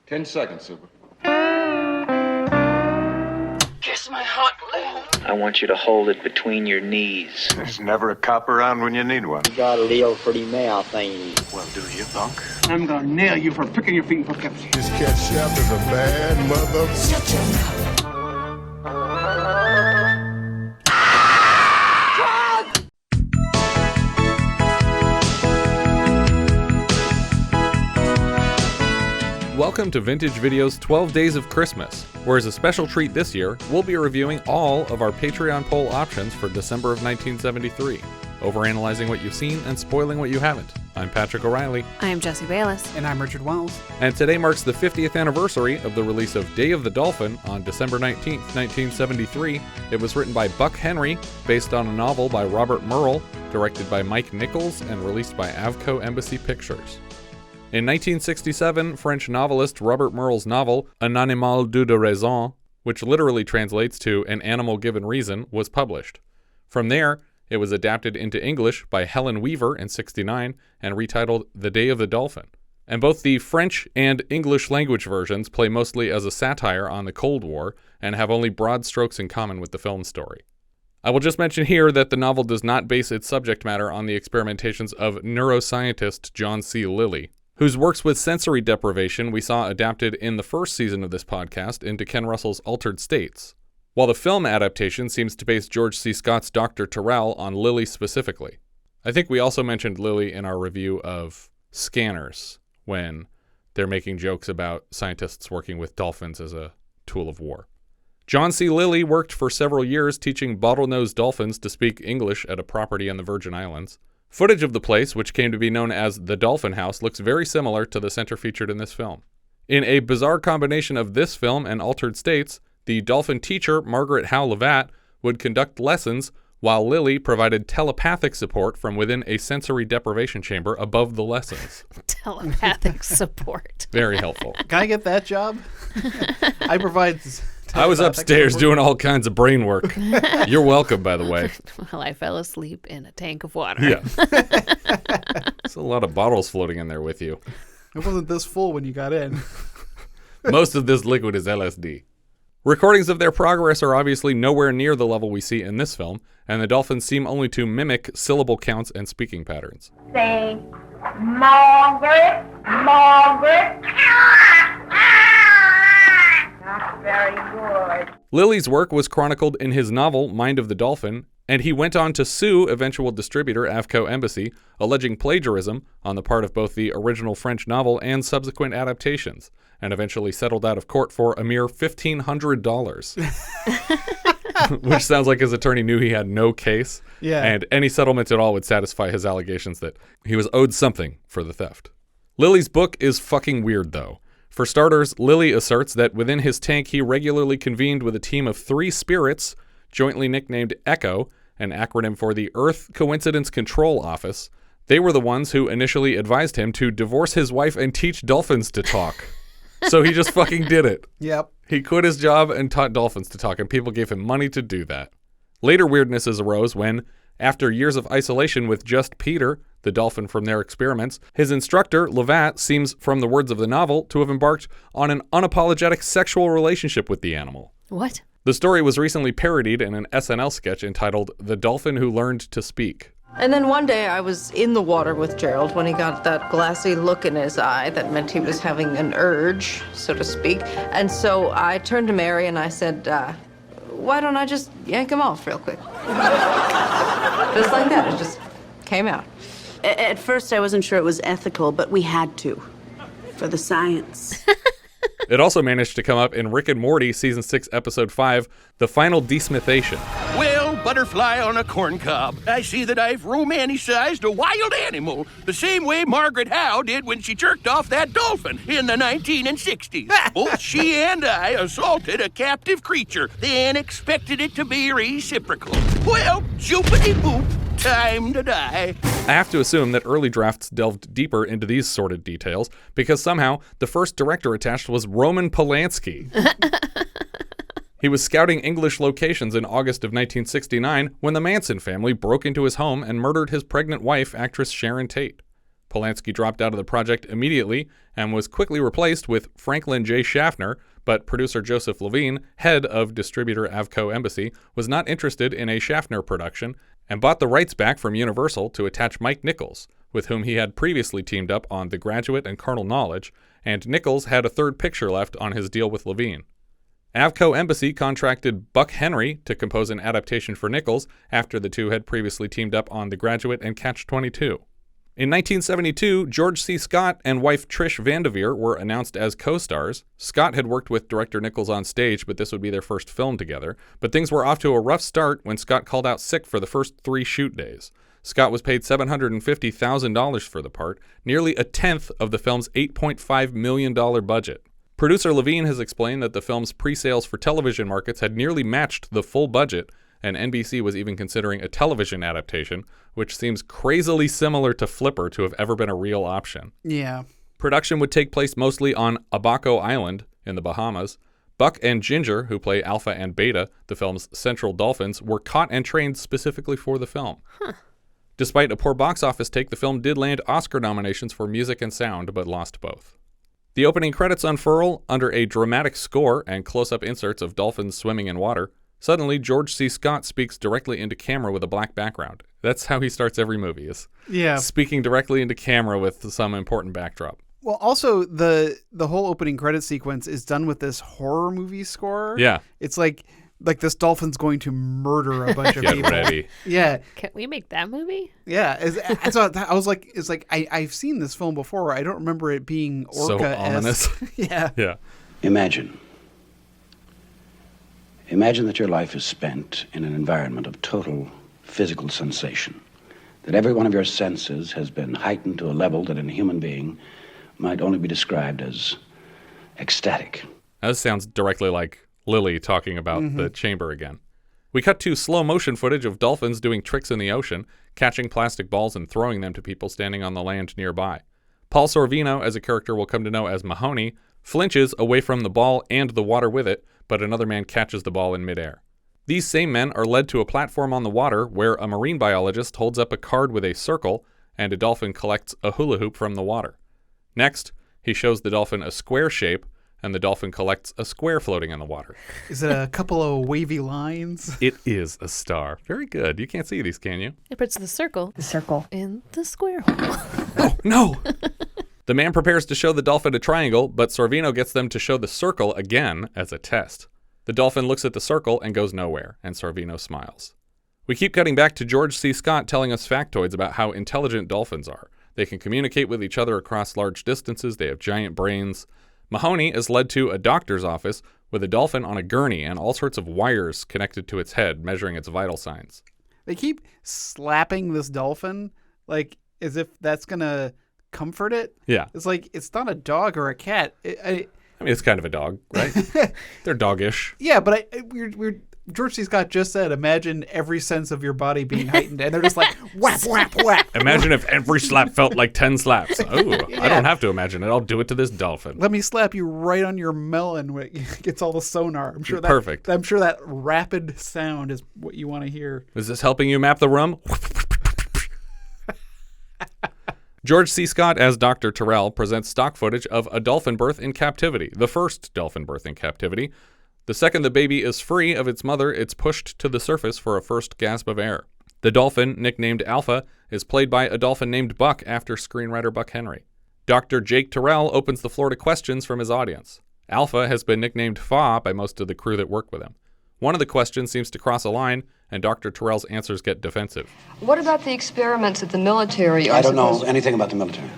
10 seconds, Super. Kiss my hot lip. I want you to hold it between your knees. There's never a cop around when you need one. You got a little pretty mouth, ain't you? Well, do you, punk? I'm gonna nail you for picking your feet in Poughkeepsie. This cat chef is a bad mother. Shut your mouth. Welcome to Vintage Video's 12 Days of Christmas, where as a special treat this year, we'll be reviewing all of our Patreon poll options for December of 1973, overanalyzing what you've seen and spoiling what you haven't. I'm Patrick O'Reilly. I'm Jesse Bayless. And I'm Richard Wells. And today marks the 50th anniversary of the release of Day of the Dolphin on December 19th, 1973. It was written by Buck Henry, based on a novel by Robert Merle, directed by Mike Nichols, and released by Avco Embassy Pictures. In 1967, French novelist Robert Merle's novel Un animal de raison, which literally translates to An Animal Given Reason, was published. From there, it was adapted into English by Helen Weaver in 1969 and retitled The Day of the Dolphin. And both the French and English language versions play mostly as a satire on the Cold War and have only broad strokes in common with the film story. I will just mention here that the novel does not base its subject matter on the experimentations of neuroscientist John C. Lilly, whose works with sensory deprivation we saw adapted in the first season of this podcast into Ken Russell's Altered States, while the film adaptation seems to base George C. Scott's Dr. Terrell on Lilly specifically. I think we also mentioned Lilly in our review of Scanners, when they're making jokes about scientists working with dolphins as a tool of war. John C. Lilly worked for several years teaching bottlenose dolphins to speak English at a property on the Virgin Islands. Footage of the place, which came to be known as the Dolphin House, looks very similar to the center featured in this film. In a bizarre combination of this film and Altered States, the dolphin teacher, Margaret Howe Levatt, would conduct lessons while Lilly provided telepathic support from within a sensory deprivation chamber above the lessons. Telepathic support. Very helpful. Can I get that job? I provide... I was upstairs doing all kinds of brain work. You're welcome, by the way. Well, I fell asleep in a tank of water. Yeah. There's a lot of bottles floating in there with you. It wasn't this full when you got in. Most of this liquid is LSD. Recordings of their progress are obviously nowhere near the level we see in this film, and the dolphins seem only to mimic syllable counts and speaking patterns. Say, Margaret, Margaret. Not very good. Lilly's work was chronicled in his novel Mind of the Dolphin, and he went on to sue eventual distributor Avco Embassy, alleging plagiarism on the part of both the original French novel and subsequent adaptations, and eventually settled out of court for a mere $1,500. Which sounds like his attorney knew he had no case, and any settlement at all would satisfy his allegations that he was owed something for the theft. Lilly's book is fucking weird, though. For starters, Lilly asserts that within his tank he regularly convened with a team of 3 spirits, jointly nicknamed ECHO, an acronym for the Earth Coincidence Control Office. They were the ones who initially advised him to divorce his wife and teach dolphins to talk. So he just fucking did it. Yep. He quit his job and taught dolphins to talk, and people gave him money to do that. Later weirdnesses arose when, after years of isolation with just Peter, the dolphin from their experiments, his instructor, Levatt, seems, from the words of the novel, to have embarked on an unapologetic sexual relationship with the animal. What? The story was recently parodied in an SNL sketch entitled The Dolphin Who Learned to Speak. And then one day I was in the water with Gerald when he got that glassy look in his eye that meant he was having an urge, so to speak. And so I turned to Mary and I said, why don't I just yank him off real quick? Just like that, it just came out. At first I wasn't sure it was ethical, but we had to, for the science. It also managed to come up in Rick and Morty Season 6, Episode 5, The Final Desmithation. Well, butterfly on a corn cob, I see that I've romanticized a wild animal, the same way Margaret Howe did when she jerked off that dolphin in the 1960s. Both she and I assaulted a captive creature, then expected it to be reciprocal. Well, joopity-boop, time to die. I have to assume that early drafts delved deeper into these sordid details because somehow the first director attached was Roman Polanski. He was scouting English locations in August of 1969 when the Manson family broke into his home and murdered his pregnant wife, actress Sharon Tate. Polanski dropped out of the project immediately and was quickly replaced with Franklin J. Schaffner, but producer Joseph Levine, head of distributor Avco Embassy, was not interested in a Schaffner production and bought the rights back from Universal to attach Mike Nichols, with whom he had previously teamed up on The Graduate and Carnal Knowledge, and Nichols had a third picture left on his deal with Levine. Avco Embassy contracted Buck Henry to compose an adaptation for Nichols after the two had previously teamed up on The Graduate and Catch-22. In 1972, George C. Scott and wife Trish Van Devere were announced as co-stars. Scott had worked with director Nichols on stage, but this would be their first film together. But things were off to a rough start when Scott called out sick for the first 3 shoot days. Scott was paid $750,000 for the part, nearly a tenth of the film's $8.5 million budget. Producer Levine has explained that the film's pre-sales for television markets had nearly matched the full budget, and NBC was even considering a television adaptation, which seems crazily similar to Flipper to have ever been a real option. Yeah. Production would take place mostly on Abaco Island in the Bahamas. Buck and Ginger, who play Alpha and Beta, the film's central dolphins, were caught and trained specifically for the film. Despite a poor box office take, the film did land Oscar nominations for music and sound, but lost both. The opening credits unfurl under a dramatic score and close-up inserts of dolphins swimming in water. Suddenly, George C. Scott speaks directly into camera with a black background. That's how he starts every movie, is speaking directly into camera with some important backdrop. Well, also, the whole opening credit sequence is done with this horror movie score. Yeah. It's like this dolphin's going to murder a bunch of people. Get ready. Yeah. Can we make that movie? Yeah. So I was like, I've seen this film before. I don't remember it being Orca-esque. So ominous. Yeah. Yeah. Imagine that your life is spent in an environment of total physical sensation, that every one of your senses has been heightened to a level that in a human being might only be described as ecstatic. That sounds directly like Lily talking about the chamber again. We cut to slow motion footage of dolphins doing tricks in the ocean, catching plastic balls and throwing them to people standing on the land nearby. Paul Sorvino, as a character we'll come to know as Mahoney, flinches away from the ball and the water with it, but another man catches the ball in midair. These same men are led to a platform on the water where a marine biologist holds up a card with a circle and a dolphin collects a hula hoop from the water. Next, he shows the dolphin a square shape and the dolphin collects a square floating in the water. Is it a couple of wavy lines? It is a star. Very good. You can't see these, can you? It puts the circle in the square hole. Oh, no! The man prepares to show the dolphin a triangle, but Sorvino gets them to show the circle again as a test. The dolphin looks at the circle and goes nowhere, and Sorvino smiles. We keep cutting back to George C. Scott telling us factoids about how intelligent dolphins are. They can communicate with each other across large distances. They have giant brains. Mahoney is led to a doctor's office with a dolphin on a gurney and all sorts of wires connected to its head, measuring its vital signs. They keep slapping this dolphin, like, as if that's going to comfort it. Yeah. It's like, it's not a dog or a cat. I mean, it's kind of a dog, right? They're doggish. Yeah, but we're George C. Scott just said, imagine every sense of your body being heightened. And they're just like, whap, whap, whap. Imagine if every slap felt like 10 slaps. Oh, yeah. I don't have to imagine it. I'll do it to this dolphin. Let me slap you right on your melon when it gets all the sonar. I'm sure Perfect. I'm sure that rapid sound is what you want to hear. Is this helping you map the room? George C. Scott as Dr. Terrell presents stock footage of a dolphin birth in captivity, the first dolphin birth in captivity. The second the baby is free of its mother, it's pushed to the surface for a first gasp of air. The dolphin, nicknamed Alpha, is played by a dolphin named Buck after screenwriter Buck Henry. Dr. Jake Terrell opens the floor to questions from his audience. Alpha has been nicknamed Fa by most of the crew that work with him. One of the questions seems to cross a line, and Dr. Terrell's answers get defensive. What about the experiments at the military? I don't know anything about the military.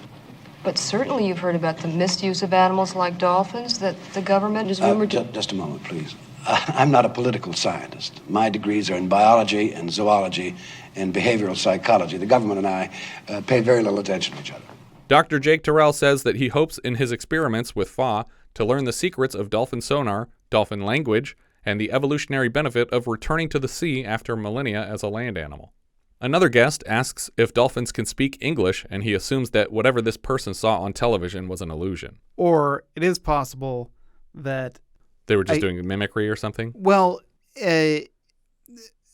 But certainly you've heard about the misuse of animals like dolphins that the government is rumored to... Just a moment, please. I'm not a political scientist. My degrees are in biology and zoology and behavioral psychology. The government and I pay very little attention to each other. Dr. Jake Terrell says that he hopes in his experiments with Fa to learn the secrets of dolphin sonar, dolphin language, and the evolutionary benefit of returning to the sea after millennia as a land animal. Another guest asks if dolphins can speak English, and he assumes that whatever this person saw on television was an illusion. Or it is possible that... They were just doing mimicry or something? Well, I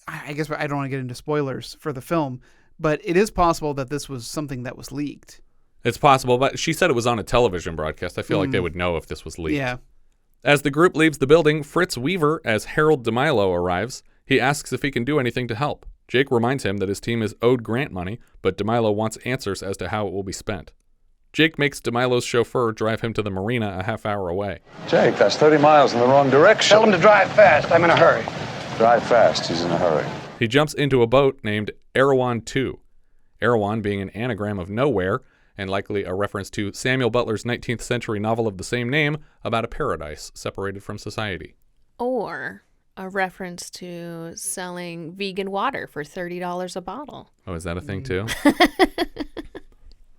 guess I don't want to get into spoilers for the film, but it is possible that this was something that was leaked. It's possible, but she said it was on a television broadcast. I feel like they would know if this was leaked. Yeah. As the group leaves the building, Fritz Weaver, as Harold DeMilo, arrives. He asks if he can do anything to help. Jake reminds him that his team is owed grant money, but DeMilo wants answers as to how it will be spent. Jake makes DeMilo's chauffeur drive him to the marina a half hour away. Jake, that's 30 miles in the wrong direction. Tell him to drive fast. I'm in a hurry. Drive fast. He's in a hurry. He jumps into a boat named Erewhon 2. Erewhon being an anagram of nowhere, and likely a reference to Samuel Butler's 19th century novel of the same name about a paradise separated from society. Or a reference to selling vegan water for $30 a bottle. Oh, is that a thing too?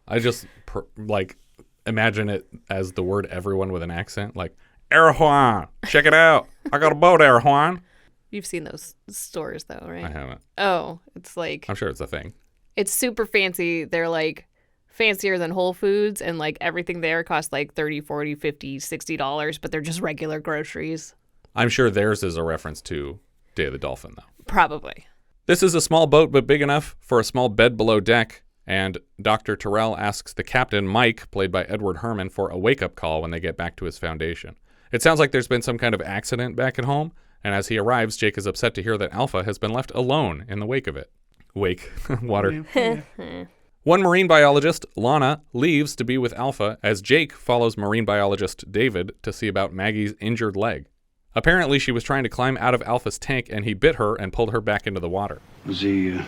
I just imagine it as the word everyone with an accent, like, Erewhon, check it out. I got a boat, Erewhon. You've seen those stores though, right? I haven't. Oh, it's like... I'm sure it's a thing. It's super fancy. They're like fancier than Whole Foods, and like everything there costs like $30, $40, $50, $60, but they're just regular groceries. I'm sure theirs is a reference to Day of the Dolphin, though. Probably. This is a small boat, but big enough for a small bed below deck, and Dr. Terrell asks the captain, Mike, played by Edward Herrmann, for a wake-up call when they get back to his foundation. It sounds like there's been some kind of accident back at home, and as he arrives, Jake is upset to hear that Alpha has been left alone in the wake of it. Wake. Water. One marine biologist, Lana, leaves to be with Alpha as Jake follows marine biologist David to see about Maggie's injured leg. Apparently, she was trying to climb out of Alpha's tank, and he bit her and pulled her back into the water. Was he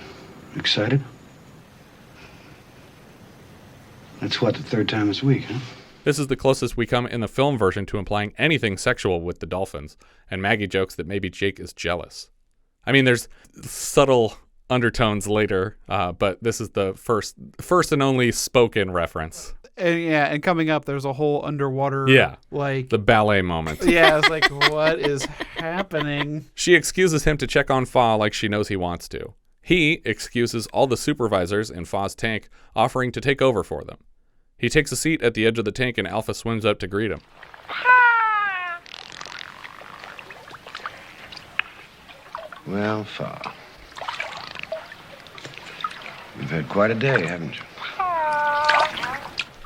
excited? That's what, the third time this week, huh? This is the closest we come in the film version to implying anything sexual with the dolphins, and Maggie jokes that maybe Jake is jealous. I mean, there's subtle undertones later, but this is the first and only spoken reference. And coming up, there's a whole underwater, like the ballet moment. Yeah, it's like, what is happening? She excuses him to check on Fa like she knows he wants to. He excuses all the supervisors in Fa's tank, offering to take over for them. He takes a seat at the edge of the tank, and Alpha swims up to greet him. Well, Fa, you've had quite a day, haven't you?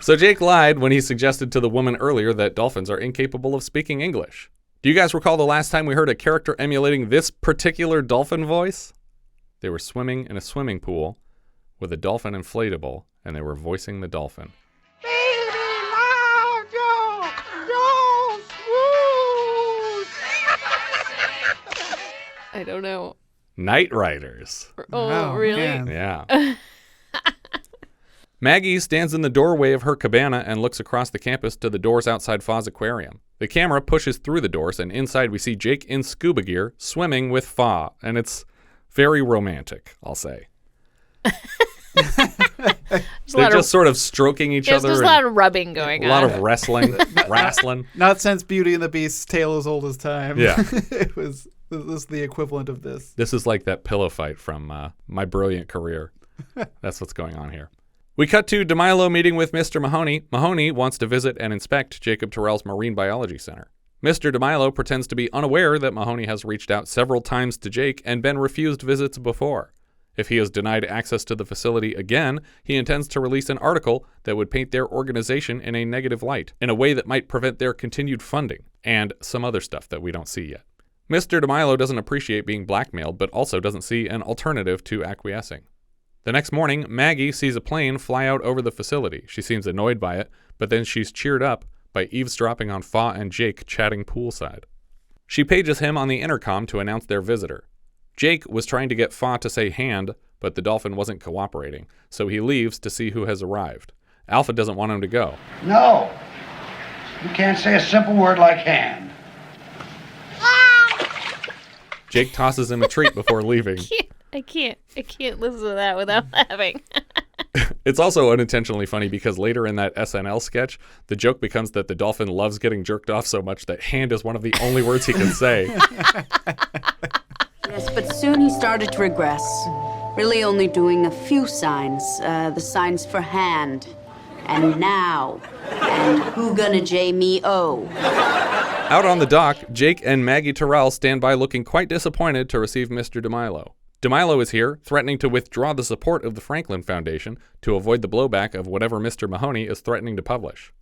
So Jake lied when he suggested to the woman earlier that dolphins are incapable of speaking English. Do you guys recall the last time we heard a character emulating this particular dolphin voice? They were swimming in a swimming pool with a dolphin inflatable, and they were voicing the dolphin. I don't know. Night Riders. Oh, really? Man. Yeah. Maggie stands in the doorway of her cabana and looks across the campus to the doors outside Fa's aquarium. The camera pushes through the doors, and inside we see Jake in scuba gear swimming with Fa, and it's very romantic, I'll say. They're just sort of stroking each other. There's a lot of rubbing going on. A lot of wrestling. Wrestling. Not since Beauty and the Beast's tale as old as time. Yeah. This is the equivalent of this. This is like that pillow fight from My Brilliant Career. That's what's going on here. We cut to DeMilo meeting with Mr. Mahoney. Mahoney wants to visit and inspect Jacob Terrell's Marine Biology Center. Mr. DeMilo pretends to be unaware that Mahoney has reached out several times to Jake and been refused visits before. If he is denied access to the facility again, he intends to release an article that would paint their organization in a negative light, in a way that might prevent their continued funding, and some other stuff that we don't see yet. Mr. DeMilo doesn't appreciate being blackmailed, but also doesn't see an alternative to acquiescing. The next morning, Maggie sees a plane fly out over the facility. She seems annoyed by it, but then she's cheered up by eavesdropping on Fa and Jake chatting poolside. She pages him on the intercom to announce their visitor. Jake was trying to get Fa to say hand, but the dolphin wasn't cooperating, so he leaves to see who has arrived. Alpha doesn't want him to go. No, you can't say a simple word like hand. Jake tosses him a treat before leaving. I can't listen to that without laughing. It's also unintentionally funny because later in that SNL sketch, the joke becomes that the dolphin loves getting jerked off so much that hand is one of the only words he can say. Yes, but soon he started to regress, really only doing a few signs, the signs for hand, and now, and who gonna J-me-O. Out on the dock, Jake and Maggie Terrell stand by looking quite disappointed to receive Mr. DeMilo. DeMilo is here, threatening to withdraw the support of the Franklin Foundation to avoid the blowback of whatever Mr. Mahoney is threatening to publish.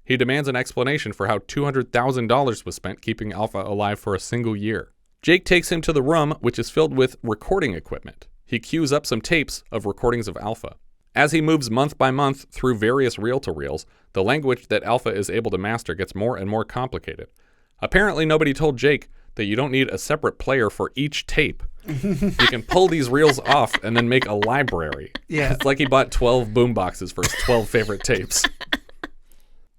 He demands an explanation for how $200,000 was spent keeping Alpha alive for a single year. Jake takes him to the room, which is filled with recording equipment. He cues up some tapes of recordings of Alpha. As he moves month by month through various reel-to-reels, the language that Alpha is able to master gets more and more complicated. Apparently nobody told Jake that you don't need a separate player for each tape. You can pull these reels off and then make a library. Yeah. It's like he bought 12 boomboxes for his 12 favorite tapes.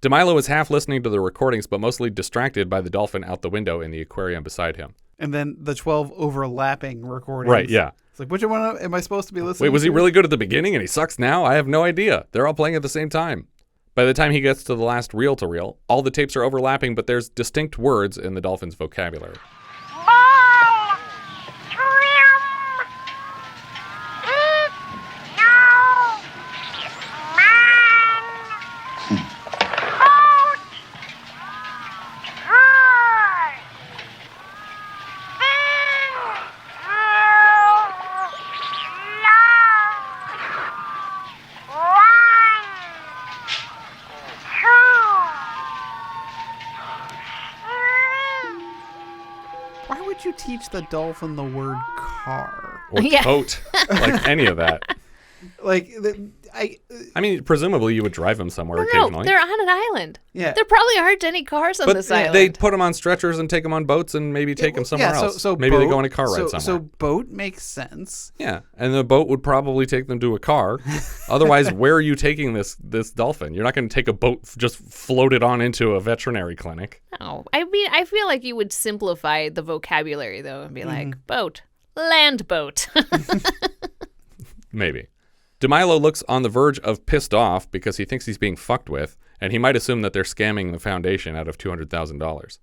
DeMilo is half listening to the recordings, but mostly distracted by the dolphin out the window in the aquarium beside him. And then the 12 overlapping recordings. Right, yeah. It's like, which one am I supposed to be listening to? Wait, was he really good at the beginning and he sucks now? I have no idea. They're all playing at the same time. By the time he gets to the last reel-to-reel, all the tapes are overlapping, but there's distinct words in the dolphin's vocabulary. Why would you teach the dolphin the word car? Or tote. Like any of that. Like, I mean, presumably you would drive him somewhere No, occasionally. they're on an island. Yeah. There probably aren't any cars on this island. They put him on stretchers and take him on boats and maybe take him somewhere else. So maybe boat, they go on a car ride somewhere. So boat makes sense. Yeah, and the boat would probably take them to a car. Otherwise, where are you taking this dolphin? You're not going to take a boat, just float it on into a veterinary clinic. No. I mean, I feel like you would simplify the vocabulary, though, and be like, boat, land boat. Maybe. DeMilo looks on the verge of pissed off because he thinks he's being fucked with, and he might assume that they're scamming the Foundation out of $200,000.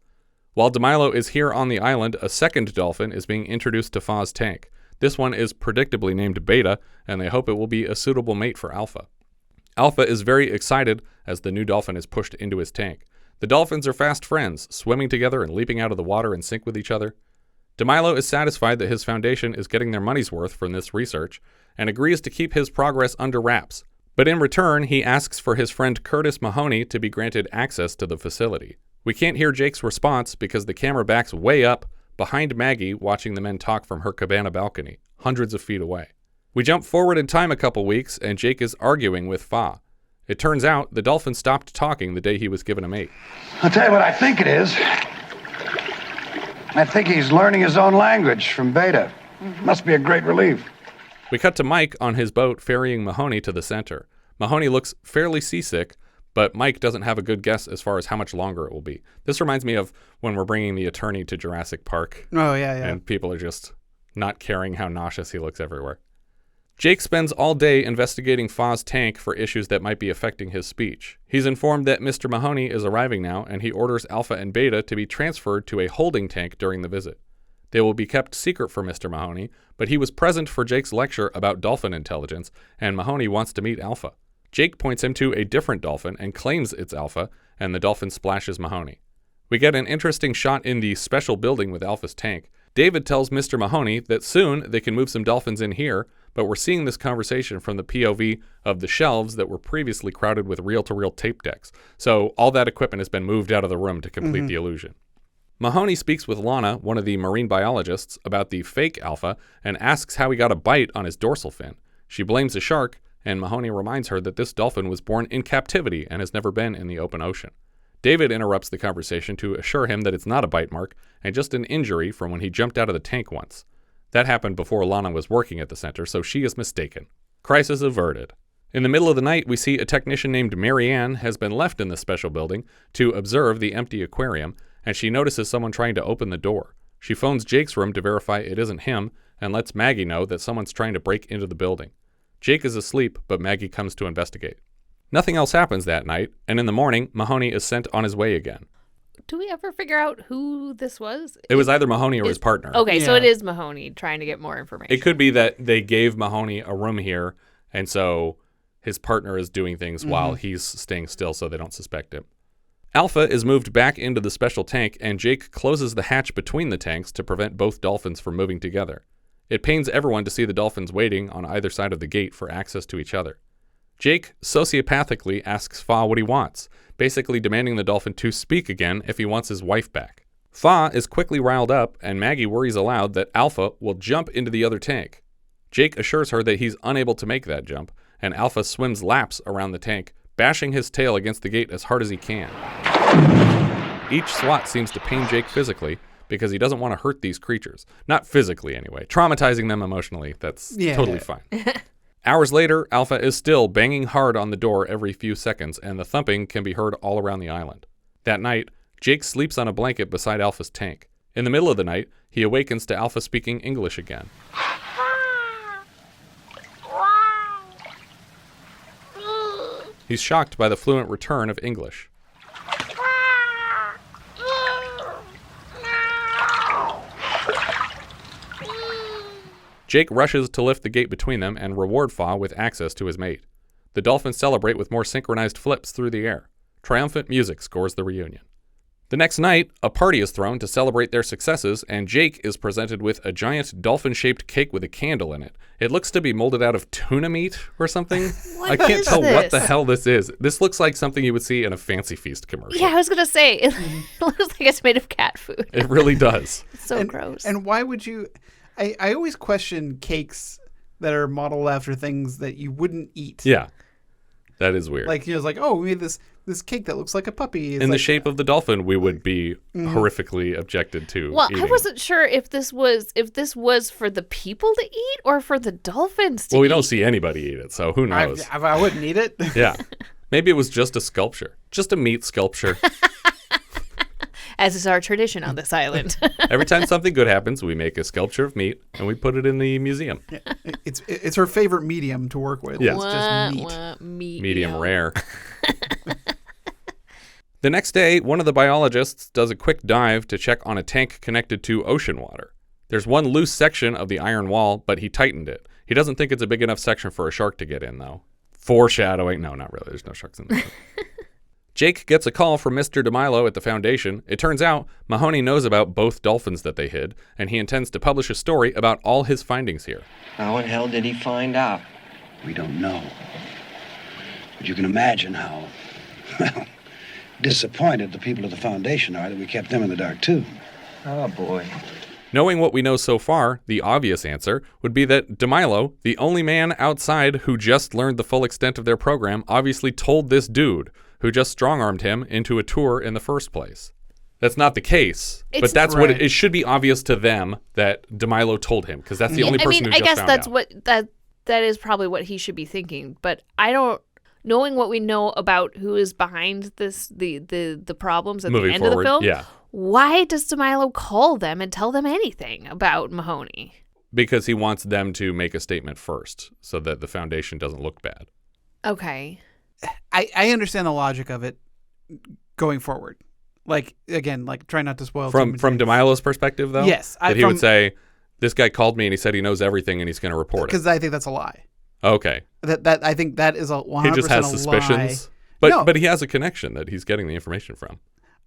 While DeMilo is here on the island, a second dolphin is being introduced to Fa's tank. This one is predictably named Beta, and they hope it will be a suitable mate for Alpha. Alpha is very excited as the new dolphin is pushed into his tank. The dolphins are fast friends, swimming together and leaping out of the water in sync with each other. DeMilo is satisfied that his Foundation is getting their money's worth from this research, and agrees to keep his progress under wraps. But in return, he asks for his friend Curtis Mahoney to be granted access to the facility. We can't hear Jake's response because the camera backs way up behind Maggie watching the men talk from her cabana balcony, hundreds of feet away. We jump forward in time a couple weeks, and Jake is arguing with Fa. It turns out the dolphin stopped talking the day he was given a mate. I'll tell you what I think it is. I think he's learning his own language from Beta. Must be a great relief. We cut to Mike on his boat ferrying Mahoney to the center. Mahoney looks fairly seasick, but Mike doesn't have a good guess as far as how much longer it will be. This reminds me of when we're bringing the attorney to Jurassic Park. Oh, yeah. And people are just not caring how nauseous he looks everywhere. Jake spends all day investigating Fa's tank for issues that might be affecting his speech. He's informed that Mr. Mahoney is arriving now, and he orders Alpha and Beta to be transferred to a holding tank during the visit. They will be kept secret for Mr. Mahoney, but he was present for Jake's lecture about dolphin intelligence, and Mahoney wants to meet Alpha. Jake points him to a different dolphin and claims it's Alpha, and the dolphin splashes Mahoney. We get an interesting shot in the special building with Alpha's tank. David tells Mr. Mahoney that soon they can move some dolphins in here, but we're seeing this conversation from the POV of the shelves that were previously crowded with reel-to-reel tape decks. So all that equipment has been moved out of the room to complete the illusion. Mahoney speaks with Lana, one of the marine biologists, about the fake Alpha and asks how he got a bite on his dorsal fin. She blames a shark, and Mahoney reminds her that this dolphin was born in captivity and has never been in the open ocean. David interrupts the conversation to assure him that it's not a bite mark and just an injury from when he jumped out of the tank once. That happened before Lana was working at the center, so she is mistaken. Crisis averted. In the middle of the night, we see a technician named Maryanne has been left in the special building to observe the empty aquarium, and she notices someone trying to open the door. She phones Jake's room to verify it isn't him and lets Maggie know that someone's trying to break into the building. Jake is asleep, but Maggie comes to investigate. Nothing else happens that night, and in the morning, Mahoney is sent on his way again. Do we ever figure out who this was? It was either Mahoney or his partner. Okay, so it is Mahoney trying to get more information. It could be that they gave Mahoney a room here, and so his partner is doing things while he's staying still so they don't suspect him. Alpha is moved back into the special tank, and Jake closes the hatch between the tanks to prevent both dolphins from moving together. It pains everyone to see the dolphins waiting on either side of the gate for access to each other. Jake sociopathically asks Fa what he wants, basically demanding the dolphin to speak again if he wants his wife back. Fa is quickly riled up, and Maggie worries aloud that Alpha will jump into the other tank. Jake assures her that he's unable to make that jump, and Alpha swims laps around the tank, bashing his tail against the gate as hard as he can. Each swat seems to pain Jake physically, because he doesn't want to hurt these creatures. Not physically, anyway. Traumatizing them emotionally, that's totally fine. Hours later, Alpha is still banging hard on the door every few seconds, and the thumping can be heard all around the island. That night, Jake sleeps on a blanket beside Alpha's tank. In the middle of the night, he awakens to Alpha speaking English again. He's shocked by the fluent return of English. Jake rushes to lift the gate between them and reward Fa with access to his mate. The dolphins celebrate with more synchronized flips through the air. Triumphant music scores the reunion. The next night, a party is thrown to celebrate their successes, and Jake is presented with a giant dolphin-shaped cake with a candle in it. It looks to be molded out of tuna meat or something. I can't tell what the hell this is. This looks like something you would see in a Fancy Feast commercial. Yeah, I was going to say, it looks like it's made of cat food. It really does. It's so gross. And why would you... I always question cakes that are modeled after things that you wouldn't eat. Yeah, that is weird. Like, it's like, oh, we made this cake that looks like a puppy. It's in like, the shape of the dolphin, we would be horrifically objected to. Well, eating. I wasn't sure if this was for the people to eat or for the dolphins to eat. Well, we don't see anybody eat it, so who knows? I wouldn't eat it. Yeah. Maybe it was just a sculpture. Just a meat sculpture. As is our tradition on this island. Every time something good happens, we make a sculpture of meat and we put it in the museum. Yeah. It's her favorite medium to work with. Yeah. It's just meat. Medium rare. The next day, one of the biologists does a quick dive to check on a tank connected to ocean water. There's one loose section of the iron wall, but he tightened it. He doesn't think it's a big enough section for a shark to get in, though. Foreshadowing. No, not really. There's no sharks in there. Jake gets a call from Mr. DeMilo at the Foundation. It turns out Mahoney knows about both dolphins that they hid, and he intends to publish a story about all his findings here. How in hell did he find out? We don't know. But you can imagine how, well, disappointed the people of the Foundation are that we kept them in the dark, too. Oh, boy. Knowing what we know so far, the obvious answer would be that DeMilo, the only man outside who just learned the full extent of their program, obviously told this dude, who just strong-armed him into a tour in the first place. That's not the case, but that's what it should be obvious to them that DeMilo told him, because that's the only person who just found out. I guess that's what that is probably what he should be thinking, but I don't. Knowing what we know about who is behind this, the problems at the end of the film, why does DeMilo call them and tell them anything about Mahoney? Because he wants them to make a statement first, so that the Foundation doesn't look bad. Okay. I understand the logic of it going forward. Like, again, like try not to spoil from DeMilo's perspective, though. Yes, he would say, "This guy called me and he said he knows everything and he's going to report it." Because I think that's a lie. Okay. That I think that is a 100% he just has suspicions, but he has a connection that he's getting the information from.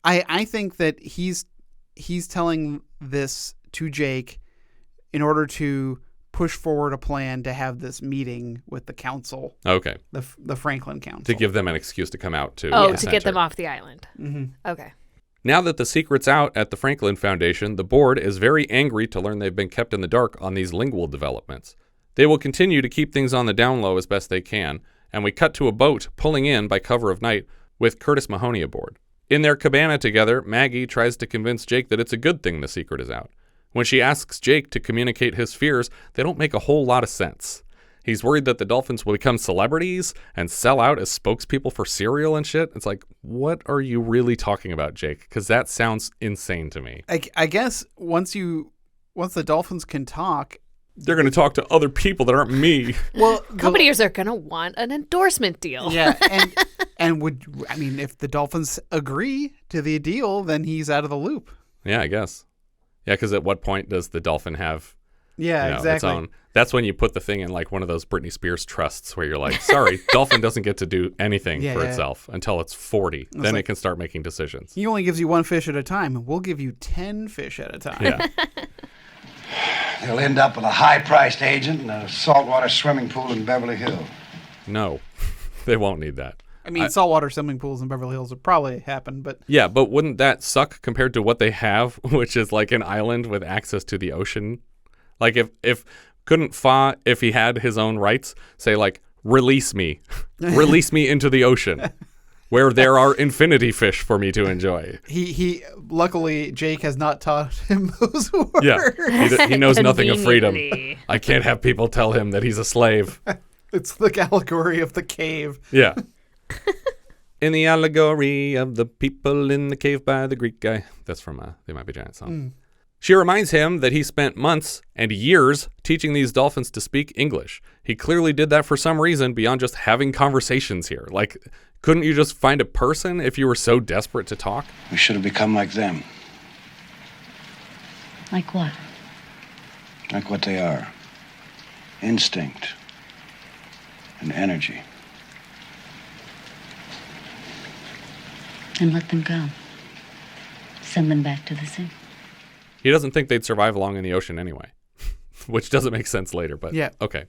I think that he's telling this to Jake in order to push forward a plan to have this meeting with the council. Okay. The Franklin Council. To give them an excuse to come out to to get them off the island. Mm-hmm. Okay. Now that the secret's out at the Franklin Foundation, the board is very angry to learn they've been kept in the dark on these lingual developments. They will continue to keep things on the down low as best they can, and we cut to a boat pulling in by cover of night with Curtis Mahoney aboard. In their cabana together, Maggie tries to convince Jake that it's a good thing the secret is out. When she asks Jake to communicate his fears, they don't make a whole lot of sense. He's worried that the dolphins will become celebrities and sell out as spokespeople for cereal and shit. It's like, what are you really talking about, Jake? Because that sounds insane to me. I guess once the dolphins can talk, they're going to talk to other people that aren't me. Well, companies are going to want an endorsement deal. Yeah, and if the dolphins agree to the deal, then he's out of the loop. Yeah, I guess. Yeah, because at what point does the dolphin have exactly its own? That's when you put the thing in like one of those Britney Spears trusts where you're like, sorry, dolphin doesn't get to do anything for itself until it's 40. Then it can start making decisions. He only gives you one fish at a time. We'll give you 10 fish at a time. Yeah. They'll end up with a high-priced agent and a saltwater swimming pool in Beverly Hills. No, they won't need that. I mean, saltwater swimming pools in Beverly Hills would probably happen, but... Yeah, but wouldn't that suck compared to what they have, which is like an island with access to the ocean? Like, if couldn't Fa, if he had his own rights, say, like, release me. Release me into the ocean, where there are infinity fish for me to enjoy. He luckily, Jake has not taught him those words. Yeah, he knows nothing of freedom. I can't have people tell him that he's a slave. It's the allegory of the cave. Yeah. In the allegory of the people in the cave by the Greek guy. That's from They Might Be Giant song. She reminds him that he spent months and years teaching these dolphins to speak English. He clearly did that for some reason beyond just having conversations here. Like, couldn't you just find a person if you were so desperate to talk? We should have become like them. Like what? Like what they are. Instinct. And energy. And let them go. Send them back to the sea. He doesn't think they'd survive long in the ocean anyway, which doesn't make sense later, but yeah. Okay.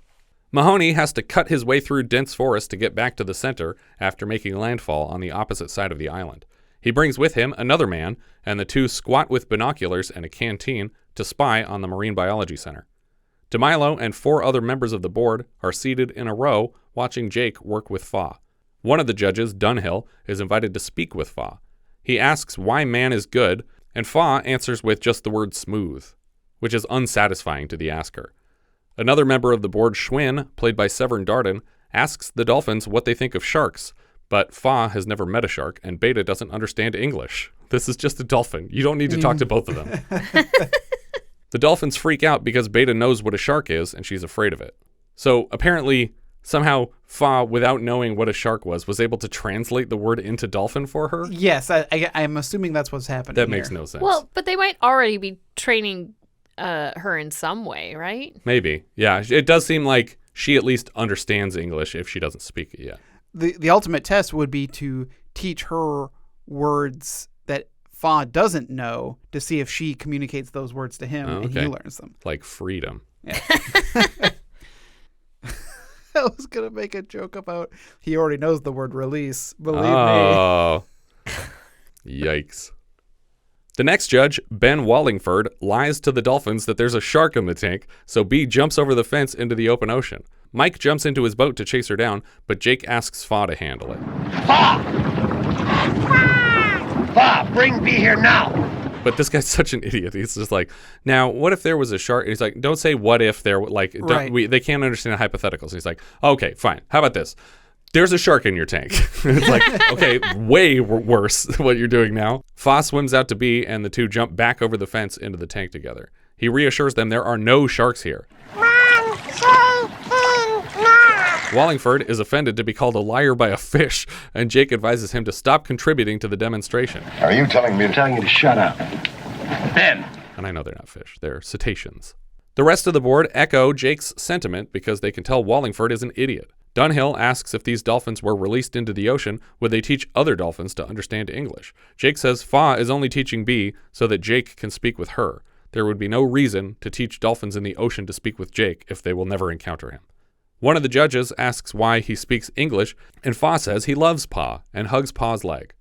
Mahoney has to cut his way through dense forest to get back to the center after making landfall on the opposite side of the island. He brings with him another man, and the two squat with binoculars and a canteen to spy on the Marine Biology Center. DeMilo and 4 other members of the board are seated in a row watching Jake work with Fa. One of the judges, Dunhill, is invited to speak with Fa. He asks why man is good, and Fa answers with just the word smooth, which is unsatisfying to the asker. Another member of the board, Schwinn, played by Severn Darden, asks the dolphins what they think of sharks, but Fa has never met a shark, and Beta doesn't understand English. This is just a dolphin. You don't need to talk to both of them. The dolphins freak out because Beta knows what a shark is, and she's afraid of it. So apparently, somehow Fa, without knowing what a shark was able to translate the word into dolphin for her? Yes, I'm assuming that's what's happening. That makes no sense. Well, but they might already be training her in some way, right? Maybe. Yeah, it does seem like she at least understands English if she doesn't speak it yet. The ultimate test would be to teach her words that Fa doesn't know to see if she communicates those words to him and he learns them. Like freedom. Yeah. I was going to make a joke about he already knows the word release. Believe me. Oh. Yikes. The next judge, Ben Wallingford, lies to the dolphins that there's a shark in the tank, so B jumps over the fence into the open ocean. Mike jumps into his boat to chase her down, but Jake asks Fa to handle it. Fa! Fa, bring B here now! But this guy's such an idiot. He's just like, now, what if there was a shark? And he's like, don't say what if there, like, they can't understand hypotheticals. And he's like, okay, fine. How about this? There's a shark in your tank. It's like, okay, way worse what you're doing now. Fa swims out to B, and the two jump back over the fence into the tank together. He reassures them there are no sharks here. Mom, say him now. Wallingford is offended to be called a liar by a fish, and Jake advises him to stop contributing to the demonstration. Are you telling me? I'm telling you to shut up. Ben. And I know they're not fish. They're cetaceans. The rest of the board echo Jake's sentiment because they can tell Wallingford is an idiot. Dunhill asks if these dolphins were released into the ocean, would they teach other dolphins to understand English? Jake says Fa is only teaching B so that Jake can speak with her. There would be no reason to teach dolphins in the ocean to speak with Jake if they will never encounter him. One of the judges asks why he speaks English, and Fa says he loves Pa and hugs Pa's leg.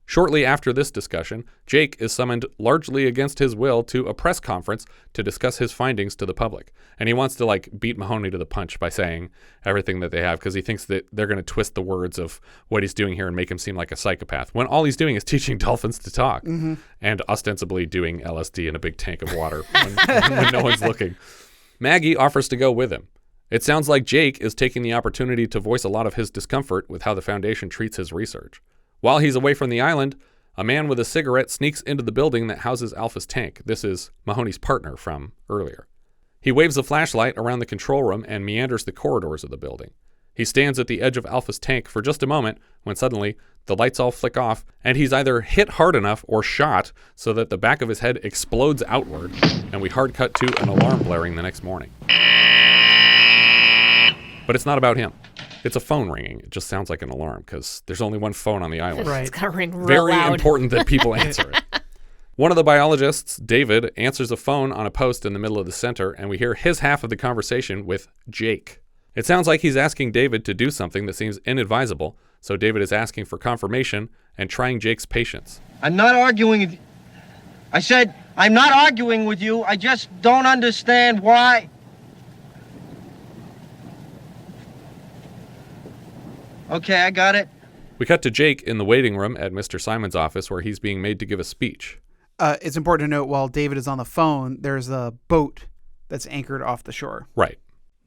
Shortly after this discussion, Jake is summoned largely against his will to a press conference to discuss his findings to the public. And he wants to beat Mahoney to the punch by saying everything that they have because he thinks that they're going to twist the words of what he's doing here and make him seem like a psychopath when all he's doing is teaching dolphins to talk and ostensibly doing LSD in a big tank of water when no one's looking. Maggie offers to go with him. It sounds like Jake is taking the opportunity to voice a lot of his discomfort with how the Foundation treats his research. While he's away from the island, a man with a cigarette sneaks into the building that houses Alpha's tank. This is Mahoney's partner from earlier. He waves a flashlight around the control room and meanders the corridors of the building. He stands at the edge of Alpha's tank for just a moment when suddenly the lights all flick off and he's either hit hard enough or shot so that the back of his head explodes outward, and we hard cut to an alarm blaring the next morning. But it's not about him. It's a phone ringing. It just sounds like an alarm because there's only one phone on the island. Right. It's got to ring real Very loud. important that people answer it. One of the biologists, David, answers a phone on a post in the middle of the center, and we hear his half of the conversation with Jake. It sounds like he's asking David to do something that seems inadvisable, so David is asking for confirmation and trying Jake's patience. I'm not arguing. I said, I'm not arguing with you. I just don't understand why. Okay, I got it. We cut to Jake in the waiting room at Mr. Simon's office where he's being made to give a speech. It's important to note while David is on the phone, there's a boat that's anchored off the shore. Right.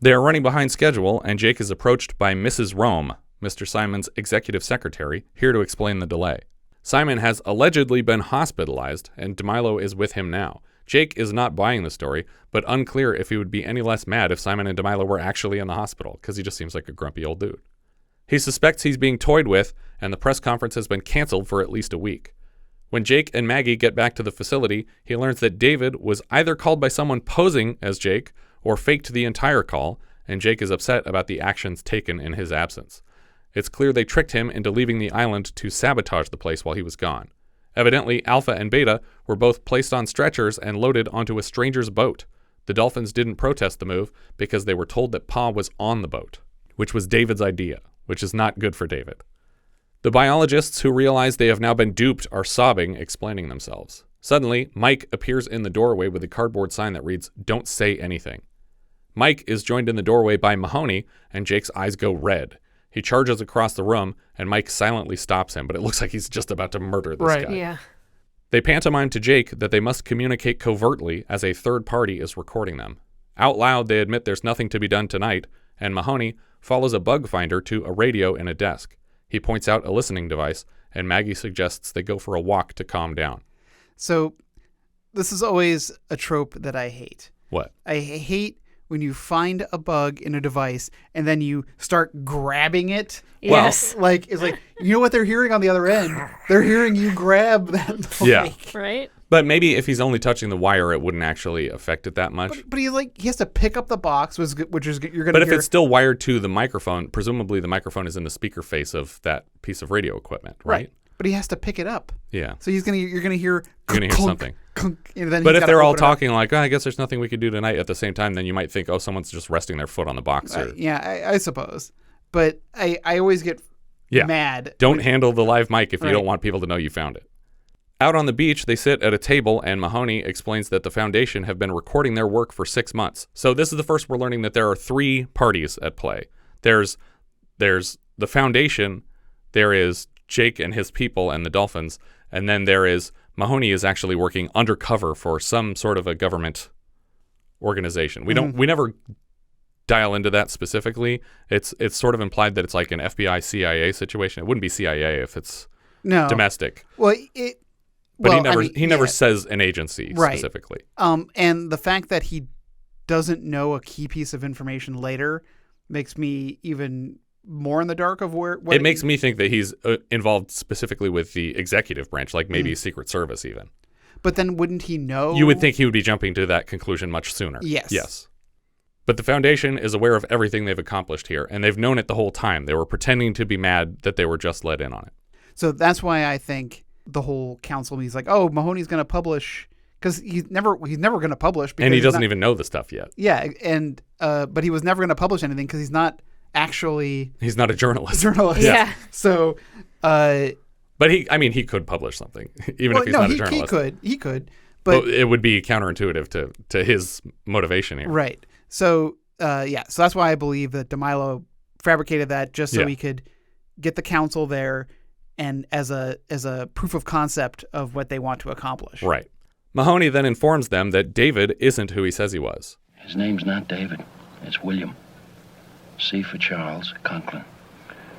They are running behind schedule, and Jake is approached by Mrs. Rome, Mr. Simon's executive secretary, here to explain the delay. Simon has allegedly been hospitalized, and DeMilo is with him now. Jake is not buying the story, but unclear if he would be any less mad if Simon and DeMilo were actually in the hospital, because he just seems like a grumpy old dude. He suspects he's being toyed with, and the press conference has been canceled for at least a week. When Jake and Maggie get back to the facility, he learns that David was either called by someone posing as Jake or faked the entire call, and Jake is upset about the actions taken in his absence. It's clear they tricked him into leaving the island to sabotage the place while he was gone. Evidently, Alpha and Beta were both placed on stretchers and loaded onto a stranger's boat. The Dolphins didn't protest the move because they were told that Pa was on the boat, which was David's idea, which is not good for David. The biologists who realize they have now been duped are sobbing, explaining themselves. Suddenly, Mike appears in the doorway with a cardboard sign that reads, "Don't say anything." Mike is joined in the doorway by Mahoney, and Jake's eyes go red. He charges across the room, and Mike silently stops him, but it looks like he's just about to murder this guy. Yeah. They pantomime to Jake that they must communicate covertly as a third party is recording them. Out loud, they admit there's nothing to be done tonight, and Mahoney follows a bug finder to a radio in a desk. He points out a listening device, and Maggie suggests they go for a walk to calm down. So this is always a trope that I hate. What? I hate when you find a bug in a device and then you start grabbing it. Yes. Well, it's like, you know what they're hearing on the other end? They're hearing you grab that. Yeah. Right? But maybe if he's only touching the wire, it wouldn't actually affect it that much. But he has to pick up the box, which is you're going to. But if it's still wired to the microphone, presumably the microphone is in the speaker face of that piece of radio equipment, right? But he has to pick it up. Yeah. So you're gonna hear something. Then but if they're all talking like, I guess there's nothing we could do tonight at the same time, then you might think, someone's just resting their foot on the box. I suppose. But I always get mad. Don't handle the live mic if you don't want people to know you found it. Out on the beach, they sit at a table, and Mahoney explains that the Foundation have been recording their work for 6 months. So this is the first we're learning that there are 3 parties at play. There's the Foundation, there is Jake and his people and the Dolphins, and then there is Mahoney is actually working undercover for some sort of a government organization. We never dial into that specifically. It's sort of implied that it's like an FBI CIA situation. It wouldn't be CIA if it's domestic. Well, he never says an agency specifically. And the fact that he doesn't know a key piece of information later makes me even more in the dark of where. It makes me think that he's involved specifically with the executive branch, like maybe Secret Service even. But then wouldn't he know? You would think he would be jumping to that conclusion much sooner. Yes. But the Foundation is aware of everything they've accomplished here, and they've known it the whole time. They were pretending to be mad that they were just let in on it. So that's why I think the whole council, he's like, oh, Mahoney's going to publish, because he's never going to publish. And he doesn't even know the stuff yet. Yeah, and but he was never going to publish anything because he's not actually... He's not a journalist. Yeah. So... but he could publish something, even if he's not a journalist. He could. But it would be counterintuitive to his motivation here. Right. So, so that's why I believe that DeMilo fabricated that just so he could get the council there and as a proof of concept of what they want to accomplish. Right. Mahoney then informs them that David isn't who he says he was. His name's not David. It's William. C for Charles, Conklin.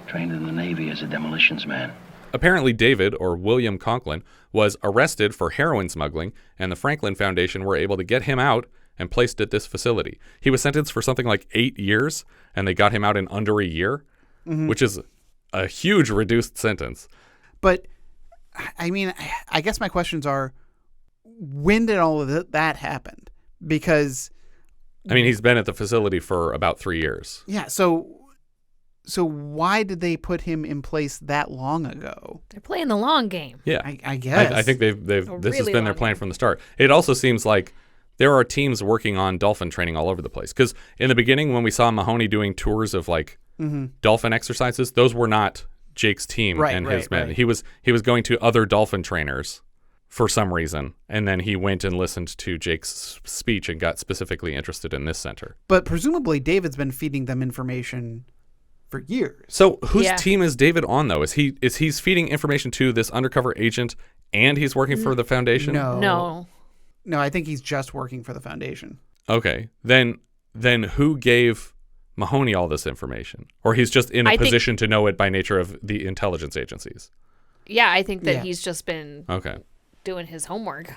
Trained in the Navy as a demolitions man. Apparently David, or William Conklin, was arrested for heroin smuggling, and the Franklin Foundation were able to get him out and placed at this facility. He was sentenced for something like 8 years, and they got him out in under a year, which is a huge reduced sentence. But, I guess my questions are, when did all of that happen? Because... he's been at the facility for about 3 years. Yeah, so So why did they put him in place that long ago? They're playing the long game. Yeah, I guess. I think this has been their plan from the start. It also seems like there are teams working on dolphin training all over the place. Because in the beginning, when we saw Mahoney doing tours of like dolphin exercises, those were not Jake's team and his men. Right. He was going to other dolphin trainers for some reason, and then he went and listened to Jake's speech and got specifically interested in this center. But presumably David's been feeding them information for years. So whose team is David on, though? Is he's feeding information to this undercover agent and he's working for the Foundation? No, I think he's just working for the Foundation. Okay, then who gave Mahoney all this information? Or he's just in a position to know it by nature of the intelligence agencies? Yeah, I think that he's just been okay. doing his homework.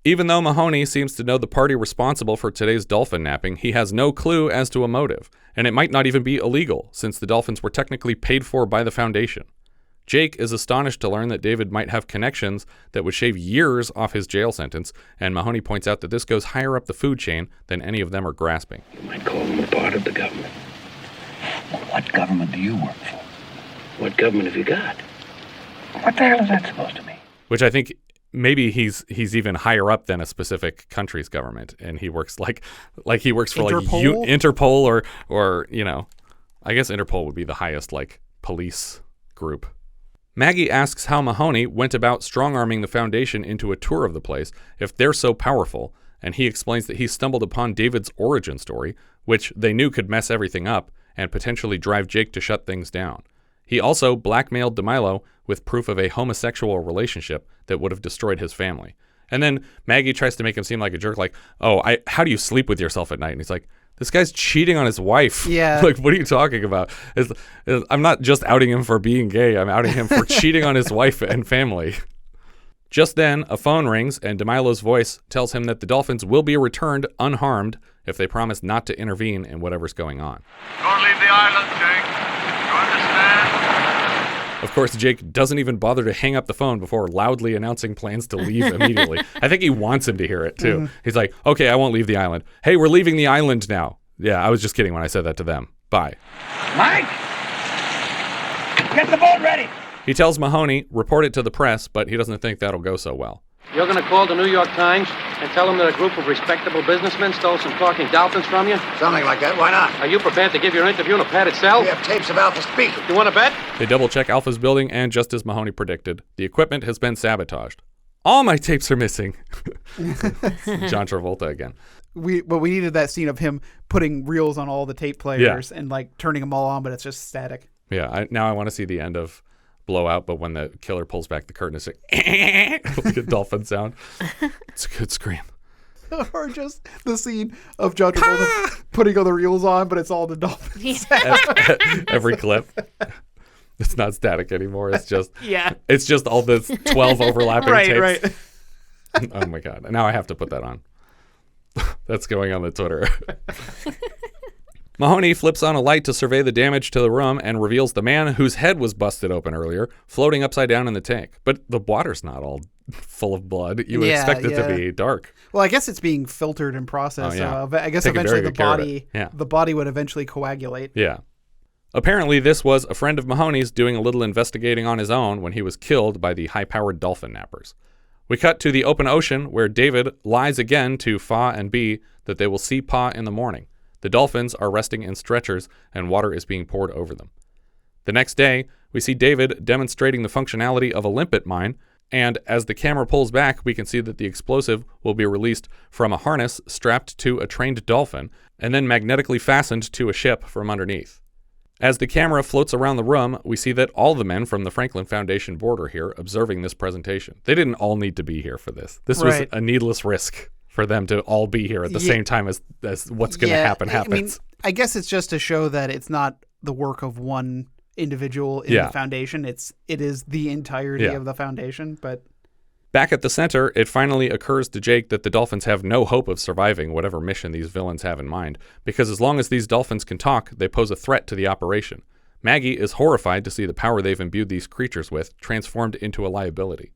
Even though Mahoney seems to know the party responsible for today's dolphin napping, he has no clue as to a motive, and it might not even be illegal, since the dolphins were technically paid for by the Foundation. Jake is astonished to learn that David might have connections that would shave years off his jail sentence, and Mahoney points out that this goes higher up the food chain than any of them are grasping. You might call them a part of the government. Well, what government do you work for? What government have you got? What the hell is that supposed to mean? Which I think maybe he's even higher up than a specific country's government, and he works like he works for Interpol? Interpol or I guess Interpol would be the highest like police group. Maggie asks how Mahoney went about strong-arming the Foundation into a tour of the place if they're so powerful, and he explains that he stumbled upon David's origin story, which they knew could mess everything up and potentially drive Jake to shut things down. He also blackmailed DeMilo with proof of a homosexual relationship that would have destroyed his family. And then Maggie tries to make him seem like a jerk, like, how do you sleep with yourself at night? And he's like, this guy's cheating on his wife. Yeah. Like, what are you talking about? I'm not just outing him for being gay. I'm outing him for cheating on his wife and family. Just then, a phone rings, and DeMilo's voice tells him that the dolphins will be returned unharmed if they promise not to intervene in whatever's going on. Don't leave the island, Jake. You understand? Of course, Jake doesn't even bother to hang up the phone before loudly announcing plans to leave immediately. I think he wants him to hear it, too. Mm-hmm. He's like, okay, I won't leave the island. Hey, we're leaving the island now. Yeah, I was just kidding when I said that to them. Bye. Mike! Get the boat ready! He tells Mahoney, report it to the press, but he doesn't think that'll go so well. You're going to call the New York Times and tell them that a group of respectable businessmen stole some talking dolphins from you? Something like that. Why not? Are you prepared to give your interview in a padded cell? We have tapes of Alpha speaking. You want to bet? They double-check Alpha's building, and just as Mahoney predicted, the equipment has been sabotaged. All my tapes are missing. John Travolta again. We needed that scene of him putting reels on all the tape players and like turning them all on, but it's just static. Yeah, now I want to see the end of Blowout, but when the killer pulls back the curtain, it's like a dolphin sound. It's a good scream. Or just the scene of John Travolta putting all the reels on, but it's all the dolphins. Every clip. It's not static anymore. It's just It's just all the 12 overlapping tapes. Right. Oh my god! Now I have to put that on. That's going on the Twitter. Mahoney flips on a light to survey the damage to the room and reveals the man whose head was busted open earlier, floating upside down in the tank. But the water's not all full of blood. You would expect it to be dark. Well, I guess it's being filtered and processed. So I guess eventually the body would eventually coagulate. Yeah. Apparently, this was a friend of Mahoney's doing a little investigating on his own when he was killed by the high-powered dolphin nappers. We cut to the open ocean where David lies again to Fa and B that they will see Pa in the morning. The dolphins are resting in stretchers and water is being poured over them. The next day, we see David demonstrating the functionality of a limpet mine, and as the camera pulls back, we can see that the explosive will be released from a harness strapped to a trained dolphin and then magnetically fastened to a ship from underneath. As the camera floats around the room, we see that all the men from the Franklin Foundation board are here observing this presentation. They didn't all need to be here for this. This was a needless risk for them to all be here at the same time as what's going to happen happens. I mean, I guess it's just to show that it's not the work of one individual in the foundation. It is the entirety of the foundation. But back at the center, it finally occurs to Jake that the dolphins have no hope of surviving whatever mission these villains have in mind, because as long as these dolphins can talk, they pose a threat to the operation. Maggie is horrified to see the power they've imbued these creatures with transformed into a liability.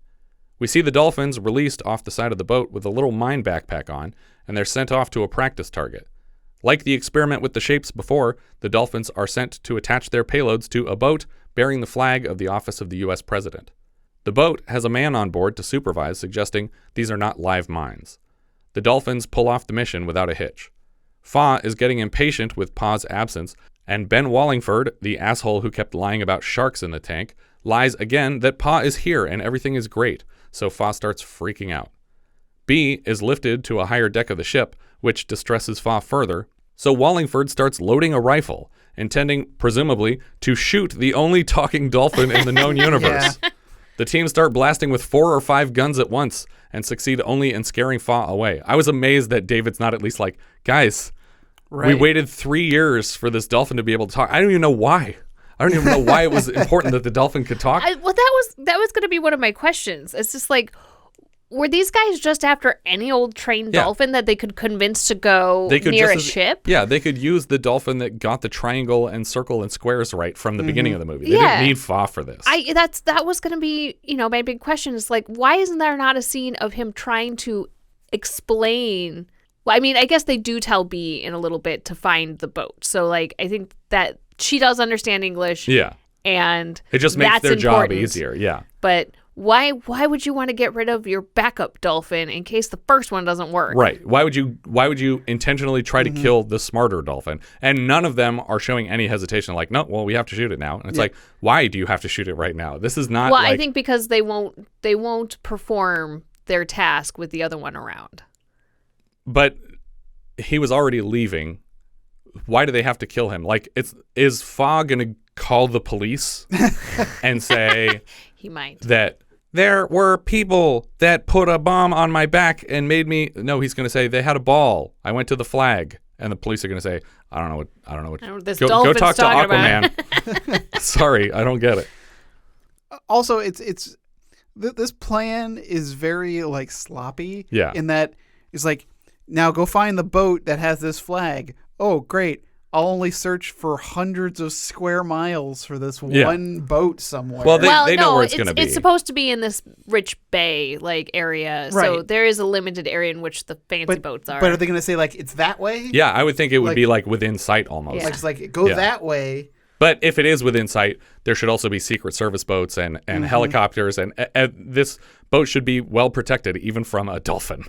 We see the dolphins released off the side of the boat with a little mine backpack on, and they're sent off to a practice target. Like the experiment with the shapes before, the Dolphins are sent to attach their payloads to a boat bearing the flag of the office of the U.S. President. The boat has a man on board to supervise, suggesting these are not live mines. The Dolphins pull off the mission without a hitch. Fa is getting impatient with Pa's absence, and Ben Wallingford, the asshole who kept lying about sharks in the tank, lies again that Pa is here and everything is great, so Fa starts freaking out. B is lifted to a higher deck of the ship, which distresses Fa further, so Wallingford starts loading a rifle, intending, presumably, to shoot the only talking dolphin in the known universe. Yeah. The team start blasting with 4 or 5 guns at once and succeed only in scaring Fa away. I was amazed that David's not at least like, guys, we waited 3 years for this dolphin to be able to talk. I don't even know why. I don't even know why it was important that the dolphin could talk. That was going to be one of my questions. It's just like, were these guys just after any old trained dolphin that they could convince to go near a ship? Yeah, they could use the dolphin that got the triangle and circle and squares right from the beginning of the movie. They didn't need Fa for this. That was going to be, my big question is like, why isn't there not a scene of him trying to explain? Well, I mean, I guess they do tell B in a little bit to find the boat. So like, I think that she does understand English. Yeah. And it just makes their job easier. Yeah. But why would you want to get rid of your backup dolphin in case the first one doesn't work? Right. Why would you intentionally try to kill the smarter dolphin? And none of them are showing any hesitation like, no, well, we have to shoot it now. And it's like, why do you have to shoot it right now? This is not I think because they won't perform their task with the other one around. But he was already leaving. Why do they have to kill him? Like, is Fa going to call the police and say he might that there were people that put a bomb on my back and made me? No, he's going to say they had a ball. I went to the flag, and the police are going to say, I don't know what. This go talk to Aquaman. Sorry, I don't get it. Also, it's this plan is very like sloppy. Yeah. In that it's like, now go find the boat that has this flag. Oh, great. I'll only search for hundreds of square miles for this one boat somewhere. Well, they know where it's going to be. It's supposed to be in this rich bay like area. Right. So there is a limited area in which the fancy boats are. But are they going to say like it's that way? Yeah, I would think it would be like within sight almost. Yeah. Like go that way. But if it is within sight, there should also be Secret Service boats and helicopters. And this boat should be well protected even from a dolphin.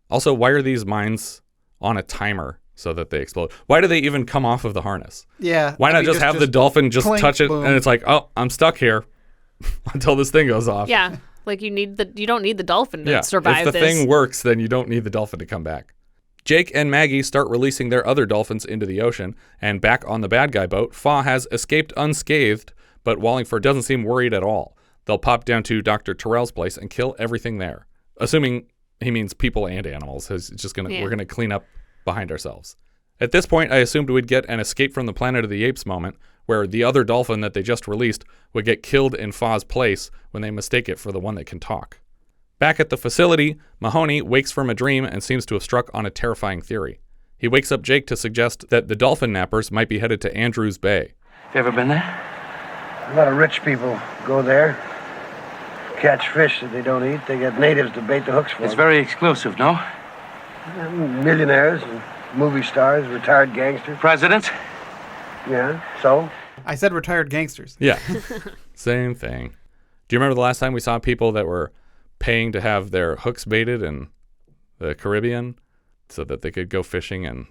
Also, why are these mines on a timer so that they explode? Why do they even come off of the harness? Yeah. Why not just have the dolphin just clink, touch it boom. and it's like, oh, I'm stuck here until this thing goes off. Yeah. Like you don't need the dolphin to survive this. If the thing works, then you don't need the dolphin to come back. Jake and Maggie start releasing their other dolphins into the ocean, and back on the bad guy boat, Fa has escaped unscathed, but Wallingford doesn't seem worried at all. They'll pop down to Dr. Terrell's place and kill everything there, assuming he means people and animals. It's just we're gonna clean up behind ourselves. At this point, I assumed we'd get an Escape from the Planet of the Apes moment, where the other dolphin that they just released would get killed in Fa's place when they mistake it for the one that can talk. Back at the facility, Mahoney wakes from a dream and seems to have struck on a terrifying theory. He wakes up Jake to suggest that the dolphin nappers might be headed to Andrews Bay. Have you ever been there? A lot of rich people go there. Catch fish that they don't eat. They get natives to bait the hooks for them. It's very exclusive, no? Millionaires, and movie stars, retired gangsters. President? Yeah, so? I said retired gangsters. Yeah, same thing. Do you remember the last time we saw people that were paying to have their hooks baited in the Caribbean so that they could go fishing and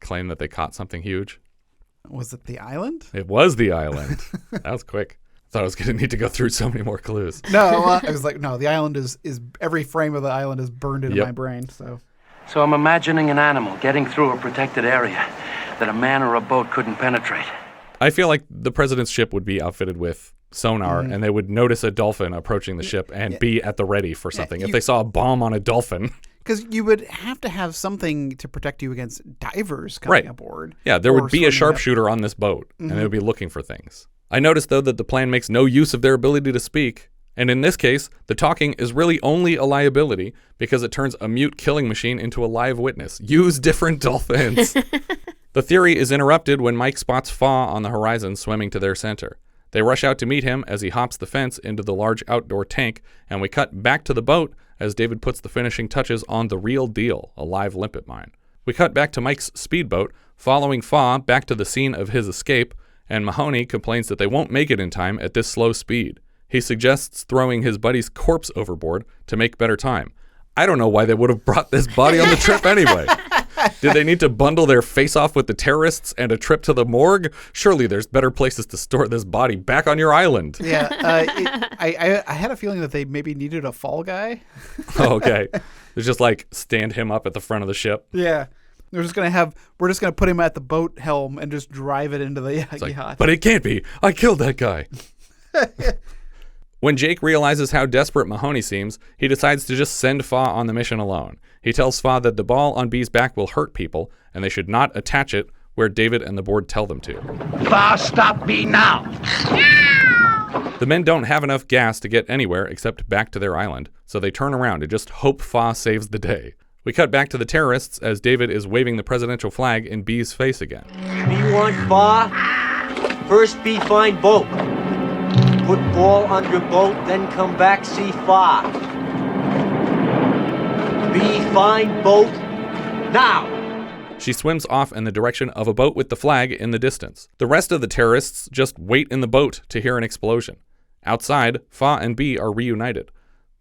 claim that they caught something huge? Was it the island? It was the island. That was quick. Thought I was going to need to go through so many more clues. No, I was like, no, the island is every frame of the island is burned into my brain. So I'm imagining an animal getting through a protected area that a man or a boat couldn't penetrate. I feel like the president's ship would be outfitted with sonar, and they would notice a dolphin approaching the ship and be at the ready for something. If they saw a bomb on a dolphin. Because you would have to have something to protect you against divers coming aboard. Yeah, there would be a sharpshooter on this boat, and they would be looking for things. I noticed, though, that the plan makes no use of their ability to speak. And in this case, the talking is really only a liability because it turns a mute killing machine into a live witness. Use different dolphins. The theory is interrupted when Mike spots Fa on the horizon swimming to their center. They rush out to meet him as he hops the fence into the large outdoor tank, and we cut back to the boat as David puts the finishing touches on the real deal, a live limpet mine. We cut back to Mike's speedboat, following Fa back to the scene of his escape, and Mahoney complains that they won't make it in time at this slow speed. He suggests throwing his buddy's corpse overboard to make better time. I don't know why they would have brought this body on the trip anyway. Did they need to bundle their face-off with the terrorists and a trip to the morgue? Surely there's better places to store this body back on your island. Yeah, I had a feeling that they maybe needed a fall guy. Oh, okay. It's just like stand him up at the front of the ship. Yeah. We're just gonna put him at the boat helm and just drive it into the yacht. But it can't be. I killed that guy. When Jake realizes how desperate Mahoney seems, he decides to just send Fa on the mission alone. He tells Fa that the ball on B's back will hurt people, and they should not attach it where David and the board tell them to. Fa, stop me now! The men don't have enough gas to get anywhere except back to their island, so they turn around and just hope Fa saves the day. We cut back to the terrorists as David is waving the presidential flag in B's face again. B want Fa. First B find boat. Put ball under boat, then come back see Fa. B find boat now. She swims off in the direction of a boat with the flag in the distance. The rest of the terrorists just wait in the boat to hear an explosion. Outside, Fa and B are reunited.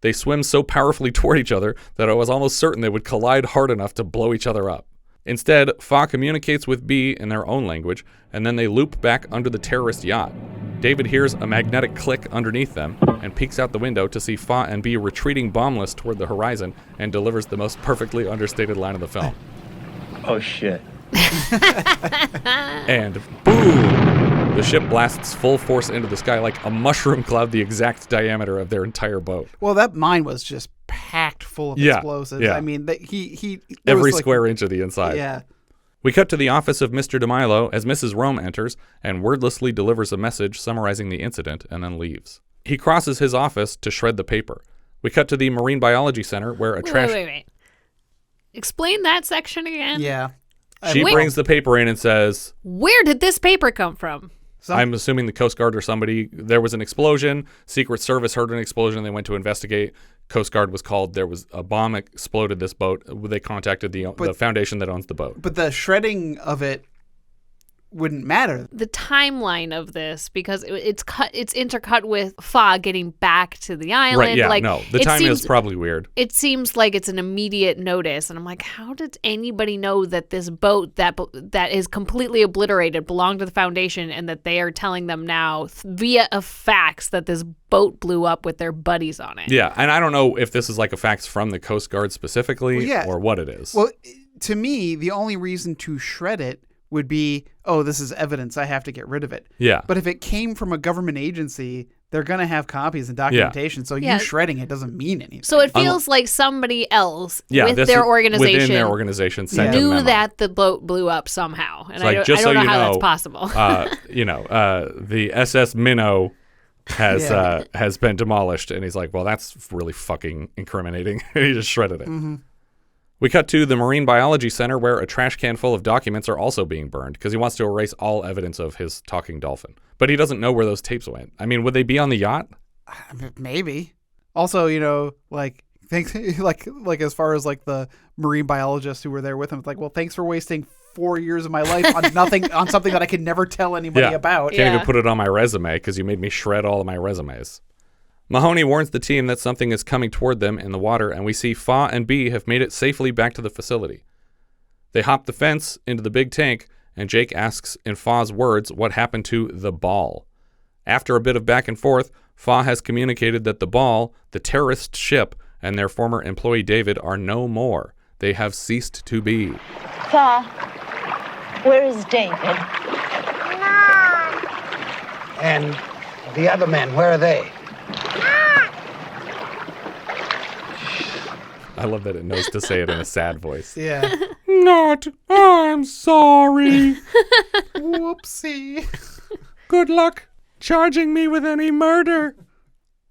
They swim so powerfully toward each other that I was almost certain they would collide hard enough to blow each other up. Instead, Fa communicates with B in their own language, and then they loop back under the terrorist yacht. David hears a magnetic click underneath them and peeks out the window to see Fa and B retreating bombless toward the horizon and delivers the most perfectly understated line of the film. Oh, shit. And boom! The ship blasts full force into the sky like a mushroom cloud the exact diameter of their entire boat. Well, that mine was just packed full of explosives. Yeah. I mean, he every square inch of the inside. Yeah. We cut to the office of Mr. DeMilo as Mrs. Rome enters and wordlessly delivers a message summarizing the incident and then leaves. He crosses his office to shred the paper. We cut to the Marine Biology Center where a trash... Wait. Explain that section again. Yeah. She brings the paper in and says... Where did this paper come from? I'm assuming the Coast Guard or somebody. There was an explosion. Secret Service heard an explosion. They went to investigate. Coast Guard was called. There was a bomb exploded this boat. They contacted the foundation that owns the boat. But the shredding of it wouldn't matter. The timeline of this, because it's intercut with Fa getting back to the island. Right, yeah, no. The timing is probably weird. It seems like it's an immediate notice. And I'm like, how did anybody know that this boat that is completely obliterated belonged to the foundation and that they are telling them now via a fax that this boat blew up with their buddies on it? Yeah, and I don't know if this is like a fax from the Coast Guard specifically or what it is. Well, to me, the only reason to shred it would be, oh, this is evidence, I have to get rid of it. Yeah. But if it came from a government agency, they're going to have copies and documentation. So you shredding it doesn't mean anything. So it feels like somebody else within their organization sent knew that the boat blew up somehow. And I don't know how that's possible. The SS Minnow has been demolished. And he's like, well, that's really fucking incriminating. And he just shredded it. Mm-hmm. We cut to the Marine Biology Center where a trash can full of documents are also being burned because he wants to erase all evidence of his talking dolphin. But he doesn't know where those tapes went. I mean, would they be on the yacht? Maybe. Also, thanks, like as far as like the marine biologists who were there with him, it's like, well, thanks for wasting 4 years of my life on nothing, on something that I could never tell anybody about. Can't even put it on my resume because you made me shred all of my resumes. Mahoney warns the team that something is coming toward them in the water, and we see Fa and B have made it safely back to the facility. They hop the fence into the big tank, and Jake asks in Fa's words what happened to the ball. After a bit of back and forth, Fa has communicated that the ball, the terrorist ship, and their former employee David are no more. They have ceased to be. Fa, where is David? And the other men, where are they? I love that it knows to say it in a sad voice. Yeah. I'm sorry. Whoopsie. Good luck charging me with any murder.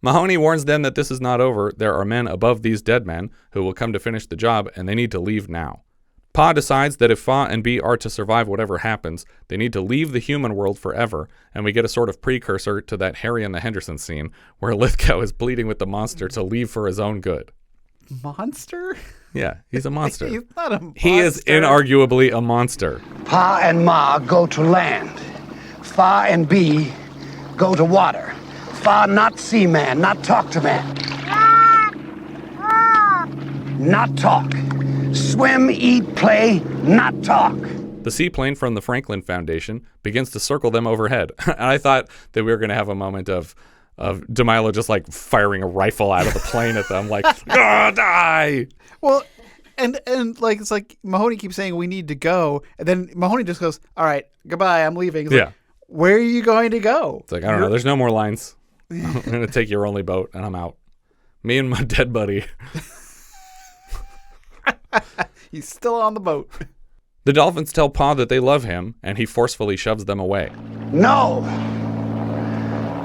Mahoney warns them that this is not over. There are men above these dead men who will come to finish the job, and they need to leave now. Pa decides that if Fa and B are to survive whatever happens, they need to leave the human world forever, and we get a sort of precursor to that Harry and the Henderson scene where Lithgow is pleading with the monster to leave for his own good. monster? Yeah, he's a monster. He's not a monster. He is inarguably a monster. Pa and Ma go to land. Fa and B go to water. Fa not see man, not talk to man. Not talk. Swim, eat, play, not talk. The seaplane from the Franklin Foundation begins to circle them overhead. And I thought that we were going to have a moment of DeMilo just like firing a rifle out of the plane at them, like, die. Well, and like it's like Mahoney keeps saying we need to go, and then Mahoney just goes, "All right, goodbye, I'm leaving." He's like, where are you going to go? It's like, I don't know. There's no more lines. I'm going to take your only boat, and I'm out. Me and my dead buddy. He's still on the boat. The Dolphins tell Pa that they love him, and he forcefully shoves them away. No.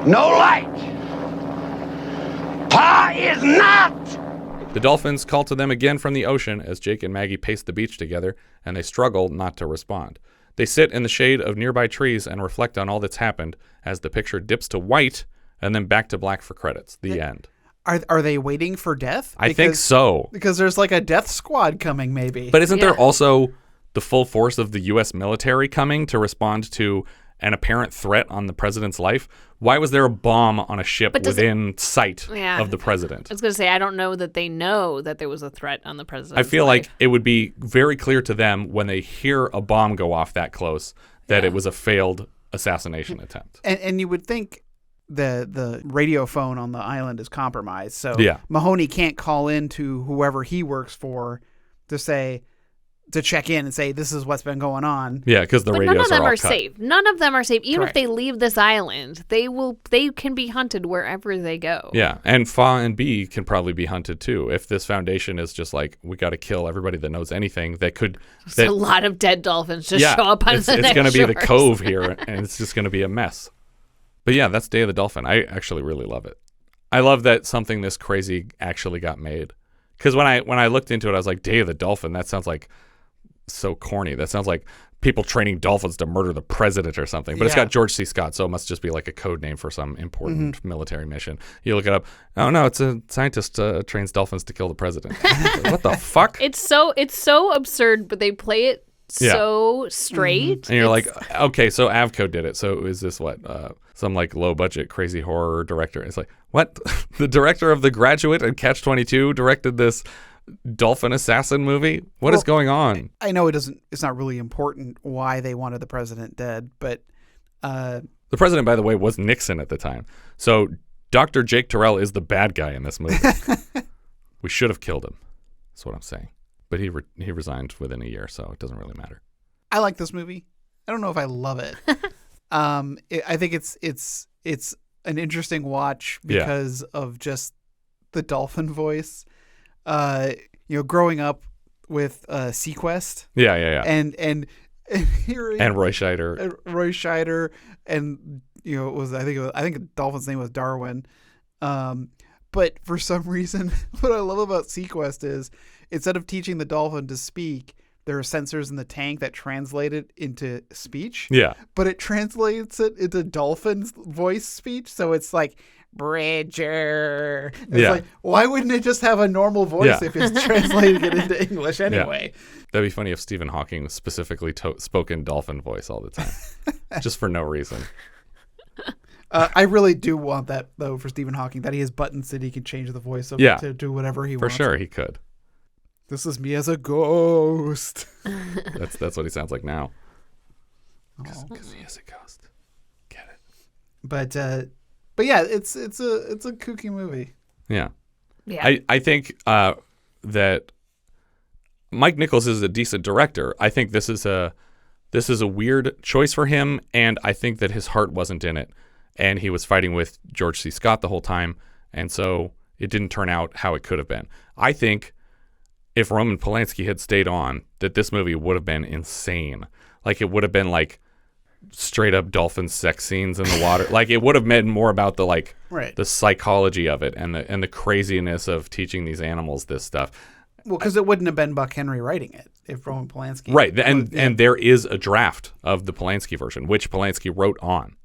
No light. Pa is not. The Dolphins call to them again from the ocean as Jake and Maggie pace the beach together, and they struggle not to respond. They sit in the shade of nearby trees and reflect on all that's happened as the picture dips to white and then back to black for credits. The end. Are they waiting for death? I think so. Because there's like a death squad coming, maybe. But isn't there also the full force of the U.S. military coming to respond to an apparent threat on the president's life? Why was there a bomb on a ship within sight of the president? I was going to say, I don't know that they know that there was a threat on the president's I feel life. like it would be very clear to them when they hear a bomb go off that close that it was a failed assassination attempt. And you would think the radio phone on the island is compromised. So Mahoney can't call in to whoever he works for to check in and say, this is what's been going on. Yeah, because the radios none of them are are safe. None of them are safe. Even if they leave this island, they can be hunted wherever they go. Yeah, and Fa and B can probably be hunted too. If this foundation is just like, we got to kill everybody that knows anything, that could... There's a lot of dead dolphins just show up on the next It's going to be the shores. cove here, and it's just going to be a mess. But yeah, that's Day of the Dolphin. I actually really love it. I love that something this crazy actually got made. Because when I looked into it, I was like, Day of the Dolphin, that sounds like so corny. That sounds like people training dolphins to murder the president or something. But it's got George C. Scott, so it must just be like a code name for some important military mission. You look it up. Oh no, it's a scientist trains dolphins to kill the president. What the fuck? It's so absurd, but they play it so straight. And you're like, okay, so Avco did it. So is this what? Some like low budget crazy horror director. It's like, what? The director of The Graduate and Catch-22 directed this dolphin assassin movie? What is going on? I know it's not really important why they wanted the president dead, but the president, by the way, was Nixon at the time. So Dr. Jake Terrell is the bad guy in this movie. We should have killed him. That's what I'm saying. But he resigned within a year, so it doesn't really matter. I like this movie. I don't know if I love it. I think it's an interesting watch because of just the dolphin voice. Growing up with Sequest. Yeah. And hearing Roy Scheider. And it was I think the dolphin's name was Darwin. But for some reason, what I love about Sequest is instead of teaching the dolphin to speak, there are sensors in the tank that translate it into speech. Yeah. But it translates it into dolphin's voice speech. So it's like, Bridger. It's like, why wouldn't it just have a normal voice if it's translating it into English anyway? Yeah. That'd be funny if Stephen Hawking specifically spoke in dolphin voice all the time, just for no reason. I really do want that, though, for Stephen Hawking, that he has buttons that he can change the voice of to do whatever he wants. For sure, he could. This is me as a ghost. That's what he sounds like now. Because he is a ghost. Get it. But yeah, it's a kooky movie. Yeah. I think that Mike Nichols is a decent director. I think this is a weird choice for him, and I think that his heart wasn't in it, and he was fighting with George C. Scott the whole time, and so it didn't turn out how it could have been. I think if Roman Polanski had stayed on, that this movie would have been insane. Like, it would have been like straight up dolphin sex scenes in the water. Like, it would have been more about the the psychology of it and the craziness of teaching these animals this stuff. Well, because it wouldn't have been Buck Henry writing it if Roman Polanski. Right, and there is a draft of the Polanski version, which Polanski wrote on.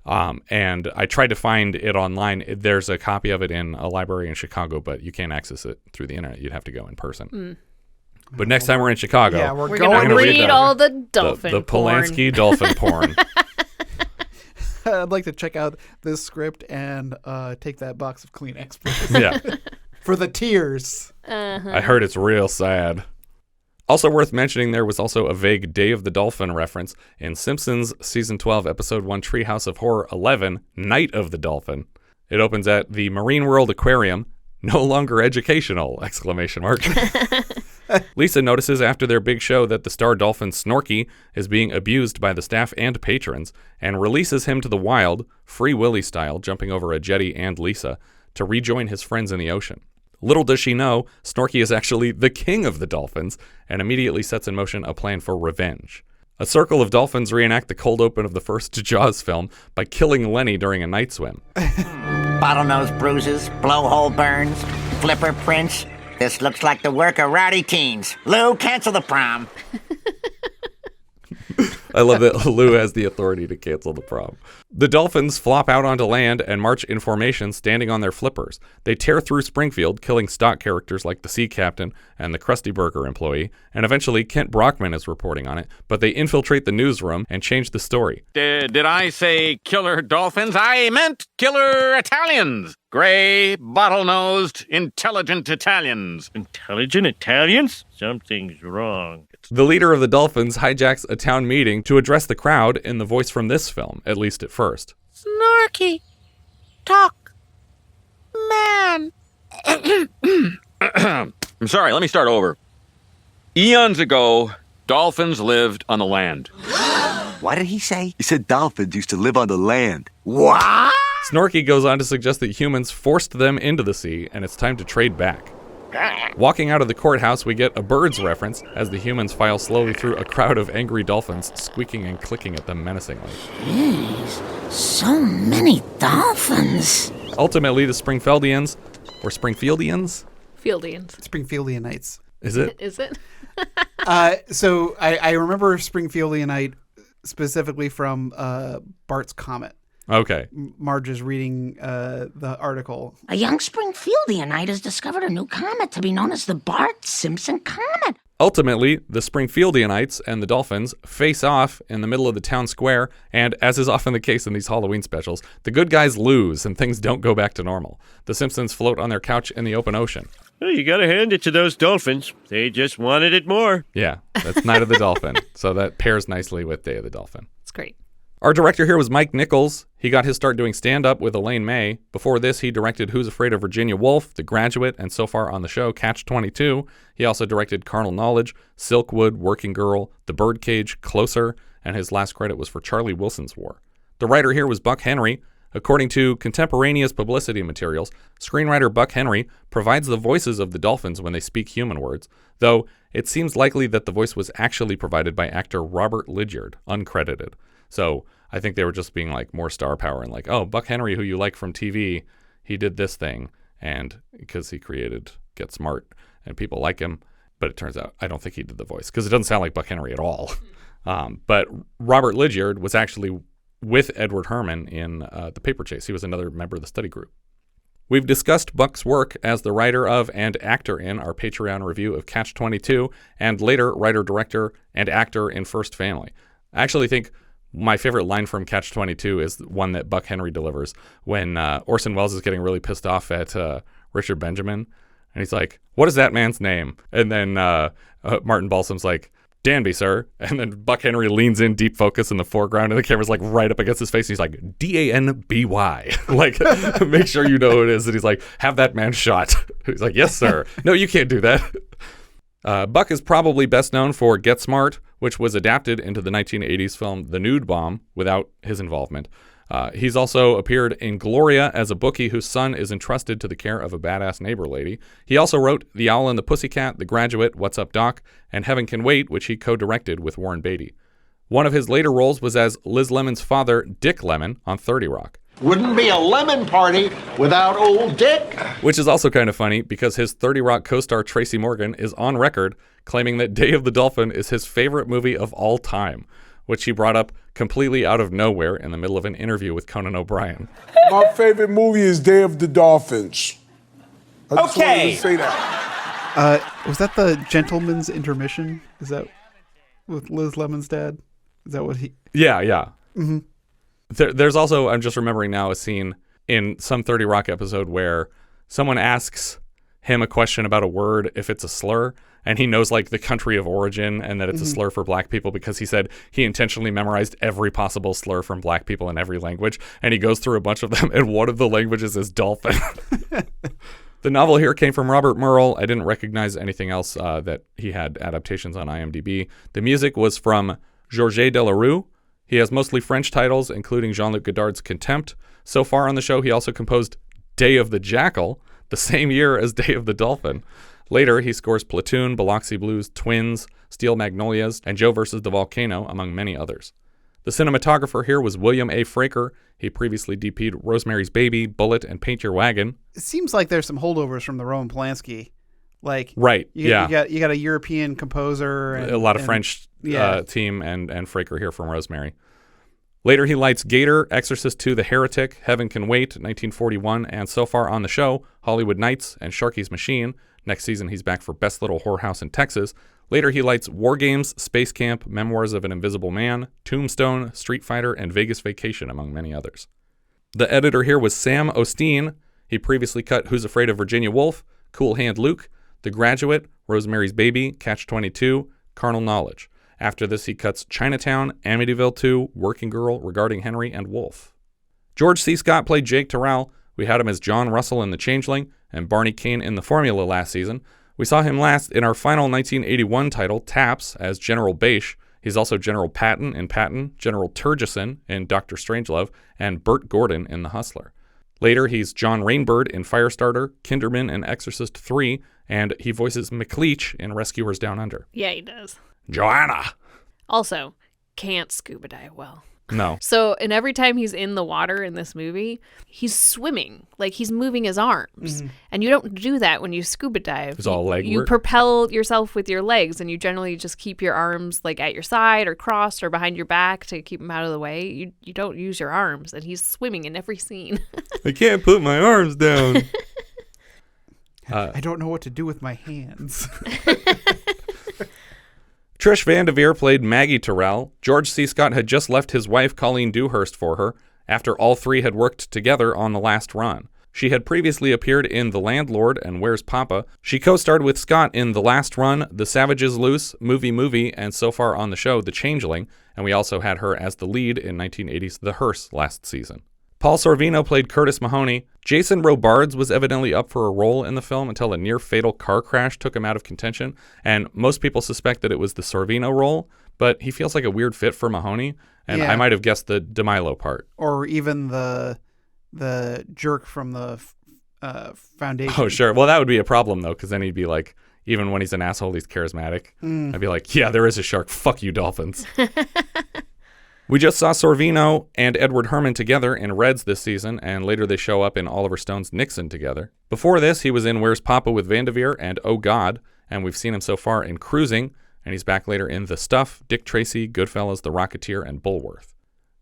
And I tried to find it online. There's a copy of it in a library in Chicago, but you can't access it through the internet. You'd have to go in person. Mm. But next time we're in Chicago, we're going to read all the dolphin the Polanski dolphin porn. I'd like to check out this script and take that box of Kleenex, please. Yeah. For the tears. I heard it's real sad. Also worth mentioning, there was also a vague Day of the Dolphin reference in Simpsons Season 12, Episode 1, Treehouse of Horror 11, Night of the Dolphin. It opens at the Marine World Aquarium, no longer educational, ! Lisa notices after their big show that the star dolphin Snorky is being abused by the staff and patrons, and releases him to the wild, Free Willy style, jumping over a jetty and Lisa, to rejoin his friends in the ocean. Little does she know, Snorky is actually the king of the dolphins, and immediately sets in motion a plan for revenge. A circle of dolphins reenact the cold open of the first Jaws film by killing Lenny during a night swim. Bottlenose bruises, blowhole burns, flipper prints. This looks like the work of rowdy teens. Lou, cancel the prom. I love that Lou has the authority to cancel the prom. The dolphins flop out onto land and march in formation, standing on their flippers. They tear through Springfield, killing stock characters like the sea captain and the Krusty Burger employee, and eventually Kent Brockman is reporting on it, but they infiltrate the newsroom and change the story. Did I say killer dolphins? I meant killer Italians. Gray, bottle-nosed, intelligent Italians. Intelligent Italians? Something's wrong. The leader of the Dolphins hijacks a town meeting to address the crowd in the voice from this film, at least at first. Snorky. Talk. Man. I'm sorry, let me start over. Eons ago, dolphins lived on the land. What did he say? He said dolphins used to live on the land. What? Snorky goes on to suggest that humans forced them into the sea, and it's time to trade back. Walking out of the courthouse, we get a Birds reference as the humans file slowly through a crowd of angry dolphins, squeaking and clicking at them menacingly. Jeez, so many dolphins. Ultimately, the Springfieldians. Springfieldianites. Is it? Is it? So I remember Springfieldianite specifically from Bart's Comet. Okay. Marge is reading the article. A young Springfieldianite has discovered a new comet to be known as the Bart Simpson Comet. Ultimately, the Springfieldianites and the Dolphins face off in the middle of the town square, and as is often the case in these Halloween specials, the good guys lose and things don't go back to normal. The Simpsons float on their couch in the open ocean. Well, you gotta hand it to those dolphins. They just wanted it more. Yeah, that's Night of the Dolphin, so that pairs nicely with Day of the Dolphin. It's great. Our director here was Mike Nichols. He got his start doing stand-up with Elaine May. Before this, he directed Who's Afraid of Virginia Woolf, The Graduate, and so far on the show, Catch-22. He also directed Carnal Knowledge, Silkwood, Working Girl, The Birdcage, Closer, and his last credit was for Charlie Wilson's War. The writer here was Buck Henry. According to contemporaneous publicity materials, screenwriter Buck Henry provides the voices of the dolphins when they speak human words, though it seems likely that the voice was actually provided by actor Robert Lydiard, uncredited. So I think they were just being like more star power and like, oh, Buck Henry, who you like from TV, he did this thing. And because he created Get Smart and people like him. But it turns out I don't think he did the voice because it doesn't sound like Buck Henry at all. But Robert Lydiard was actually with Edward Herrmann in The Paper Chase. He was another member of the study group. We've discussed Buck's work as the writer of and actor in our Patreon review of Catch-22 and later writer, director, and actor in First Family. I actually think my favorite line from Catch-22 is one that Buck Henry delivers when Orson Welles is getting really pissed off at Richard Benjamin. And he's like, what is that man's name? And then Martin Balsam's like, Danby, sir. And then Buck Henry leans in deep focus in the foreground and the camera's like right up against his face. And he's like, D-A-N-B-Y. Like, make sure you know who it is. And he's like, have that man shot. He's like, yes, sir. No, you can't do that. Buck is probably best known for Get Smart, which was adapted into the 1980s film The Nude Bomb without his involvement. He's also appeared in Gloria as a bookie whose son is entrusted to the care of a badass neighbor lady. He also wrote The Owl and the Pussycat, The Graduate, What's Up, Doc, and Heaven Can Wait, which he co-directed with Warren Beatty. One of his later roles was as Liz Lemon's father, Dick Lemon, on 30 Rock. Wouldn't be a lemon party without old Dick. Which is also kind of funny because his 30 Rock co-star Tracy Morgan is on record claiming that Day of the Dolphin is his favorite movie of all time. which he brought up completely out of nowhere in the middle of an interview with Conan O'Brien. My favorite movie is Day of the Dolphins. I just wanted to say that. Was that the Gentleman's Intermission? Is that with Liz Lemon's dad? Is that what he... Yeah. Mm-hmm. There's also, I'm just remembering now, a scene in some 30 Rock episode where someone asks him a question about a word if it's a slur, and he knows like the country of origin and that it's a slur for black people because he said he intentionally memorized every possible slur from black people in every language, and he goes through a bunch of them, and one of the languages is dolphin. The novel here came from Robert Merle. I didn't recognize anything else that he had adaptations on IMDb. The music was from Georges Delarue. He has mostly French titles, including Jean-Luc Godard's Contempt. So far on the show, he also composed Day of the Jackal, the same year as Day of the Dolphin. Later, he scores Platoon, Biloxi Blues, Twins, Steel Magnolias, and Joe vs. the Volcano, among many others. The cinematographer here was William A. Fraker. He previously DP'd Rosemary's Baby, Bullet, and Paint Your Wagon. It seems like there's some holdovers from the Roman Polanski. Like, right, you got a European composer. And, a lot of French team and Fraker here from Rosemary. Later, he lights Gator, Exorcist II, The Heretic, Heaven Can Wait, 1941, and so far on the show, Hollywood Nights and Sharky's Machine. Next season, he's back for Best Little Whorehouse in Texas. Later, he lights War Games, Space Camp, Memoirs of an Invisible Man, Tombstone, Street Fighter, and Vegas Vacation, among many others. The editor here was Sam Osteen. He previously cut Who's Afraid of Virginia Woolf, Cool Hand Luke, The Graduate, Rosemary's Baby, Catch-22, Carnal Knowledge. After this, he cuts Chinatown, Amityville 2, Working Girl, Regarding Henry, and Wolf. George C. Scott played Jake Terrell. We had him as John Russell in The Changeling and Barney Kane in The Formula last season. We saw him last in our final 1981 title, Taps, as General Bache. He's also General Patton in Patton, General Turgison in Dr. Strangelove, and Burt Gordon in The Hustler. Later, he's John Rainbird in Firestarter, Kinderman in Exorcist 3, and he voices McLeach in Rescuers Down Under. Yeah, he does. Joanna! Also, can't scuba dive well. No. So, and every time he's in the water in this movie, he's swimming. Like, he's moving his arms. Mm-hmm. And you don't do that when you scuba dive. It's all leg You work. propel yourself with your legs, and you generally just keep your arms, like, at your side or crossed or behind your back to keep them out of the way. You don't use your arms, and he's swimming in every scene. I can't put my arms down. I don't know what to do with my hands. Trish Van Devere played Maggie Terrell. George C. Scott had just left his wife, Colleen Dewhurst, for her, after all three had worked together on the last run. She had previously appeared in The Landlord and Where's Papa. She co-starred with Scott in The Last Run, The Savages Loose, Movie, and so far on the show, The Changeling, and we also had her as the lead in 1980's The Hearse last season. Paul Sorvino played Curtis Mahoney. Jason Robards was evidently up for a role in the film until a near-fatal car crash took him out of contention, and most people suspect that it was the Sorvino role, but he feels like a weird fit for Mahoney, and I might have guessed the DeMilo part. Or even the jerk from the Foundation. Oh, sure. Well, that would be a problem, though, because then he'd be like, even when he's an asshole, he's charismatic. I'd be like, yeah, there is a shark. Fuck you, dolphins. We just saw Sorvino and Edward Herrmann together in Reds this season, and later they show up in Oliver Stone's Nixon together. Before this, he was in Where's Papa with Van Devere and Oh God, and we've seen him so far in Cruising, and he's back later in The Stuff, Dick Tracy, Goodfellas, The Rocketeer, and Bulworth.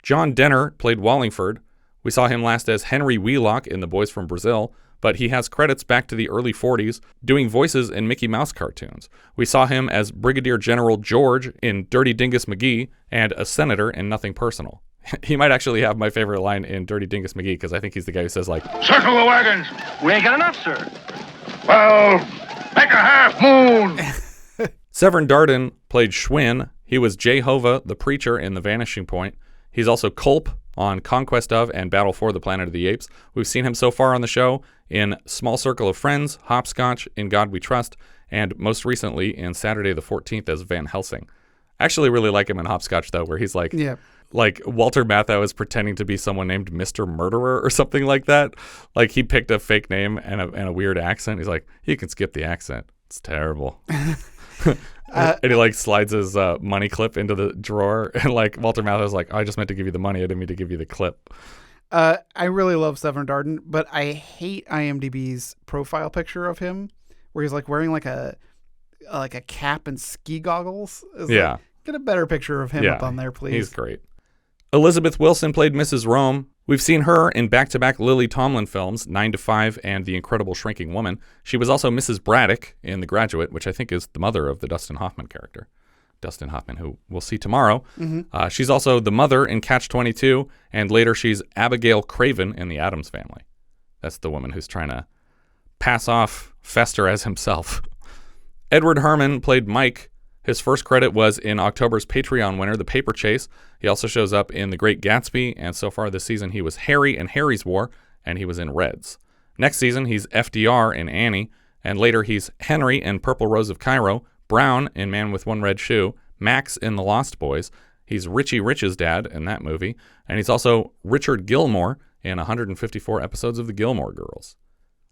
John Dehner played Wallingford. We saw him last as Henry Wheelock in The Boys from Brazil, but he has credits back to the early 40s doing voices in Mickey Mouse cartoons. We saw him as Brigadier General George in Dirty Dingus McGee and a senator in Nothing Personal. He might actually have my favorite line in Dirty Dingus McGee because I think he's the guy who says, like, circle the wagons. We ain't got enough, sir. Well, make a half moon. Severn Darden played Schwinn. He was Jehovah, the preacher in The Vanishing Point. He's also Culp on Conquest of and Battle for the Planet of the Apes. We've seen him so far on the show in Small Circle of Friends, Hopscotch, In God We Trust, and most recently in Saturday the 14th as Van Helsing. I actually really like him in Hopscotch, though, where he's like, like Walter Matthau is pretending to be someone named Mr. Murderer or something like that. Like, he picked a fake name and a weird accent. He's like, you can skip the accent. It's terrible. And he like slides his money clip into the drawer, and like Walter Matthau's like, oh, I just meant to give you the money. I didn't mean to give you the clip. I really love Severn Darden, but I hate IMDb's profile picture of him, where he's like wearing like a cap and ski goggles. Get a better picture of him up on there, please. He's great. Elizabeth Wilson played Mrs. Rome. We've seen her in back-to-back Lily Tomlin films, 9 to 5 and The Incredible Shrinking Woman. She was also Mrs. Braddock in The Graduate, which I think is the mother of the Dustin Hoffman character. Dustin Hoffman, who we'll see tomorrow. Mm-hmm. She's also the mother in Catch-22, and later she's Abigail Craven in The Addams Family. That's the woman who's trying to pass off Fester as himself. Edward Herrmann played Mike. His first credit was in October's Patreon winner, The Paper Chase. He also shows up in The Great Gatsby, and so far this season he was Harry in Harry's War, and he was in Reds. Next season he's FDR in Annie, and later he's Henry in Purple Rose of Cairo, Brown in Man with One Red Shoe, Max in The Lost Boys. He's Richie Rich's dad in that movie, and he's also Richard Gilmore in 154 episodes of The Gilmore Girls.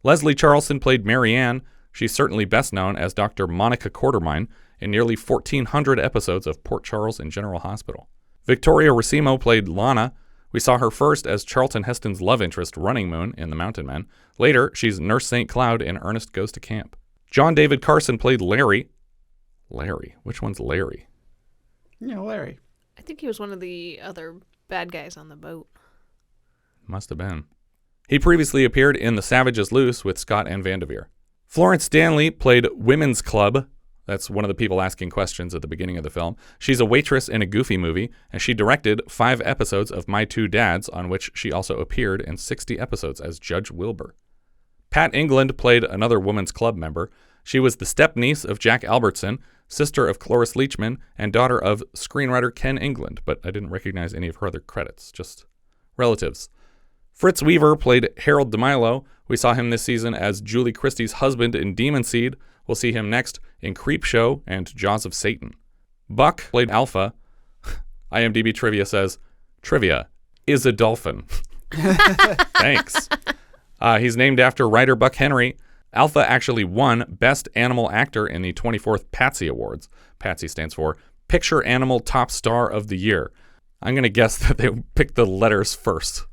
Leslie Charleson played Maryanne. She's certainly best known as Dr. Monica Quartermine in nearly 1,400 episodes of Port Charles and General Hospital. Victoria Racimo played Lana. We saw her first as Charlton Heston's love interest, Running Moon, in The Mountain Men. Later, she's Nurse St. Cloud in Ernest Goes to Camp. John David Carson played Larry. Larry? Which one's Larry? Yeah, Larry. I think he was one of the other bad guys on the boat. Must have been. He previously appeared in The Savages Loose with Scott and Van Devere. Florence Stanley played Women's Club. That's one of the people asking questions at the beginning of the film. She's a waitress in a Goofy movie, and she directed 5 episodes of My Two Dads, on which she also appeared in 60 episodes as Judge Wilbur. Pat England played another Women's Club member. She was the step-niece of Jack Albertson, sister of Cloris Leachman, and daughter of screenwriter Ken England, but I didn't recognize any of her other credits, just relatives. Fritz Weaver played Harold DeMilo. We saw him this season as Julie Christie's husband in Demon Seed. We'll see him next in Creepshow and Jaws of Satan. Buck played Alpha. IMDb trivia says, trivia, is a dolphin. Thanks. He's named after writer Buck Henry. Alpha actually won Best Animal Actor in the 24th Patsy Awards. Patsy stands for Picture Animal Top Star of the Year. I'm going to guess that they picked the letters first.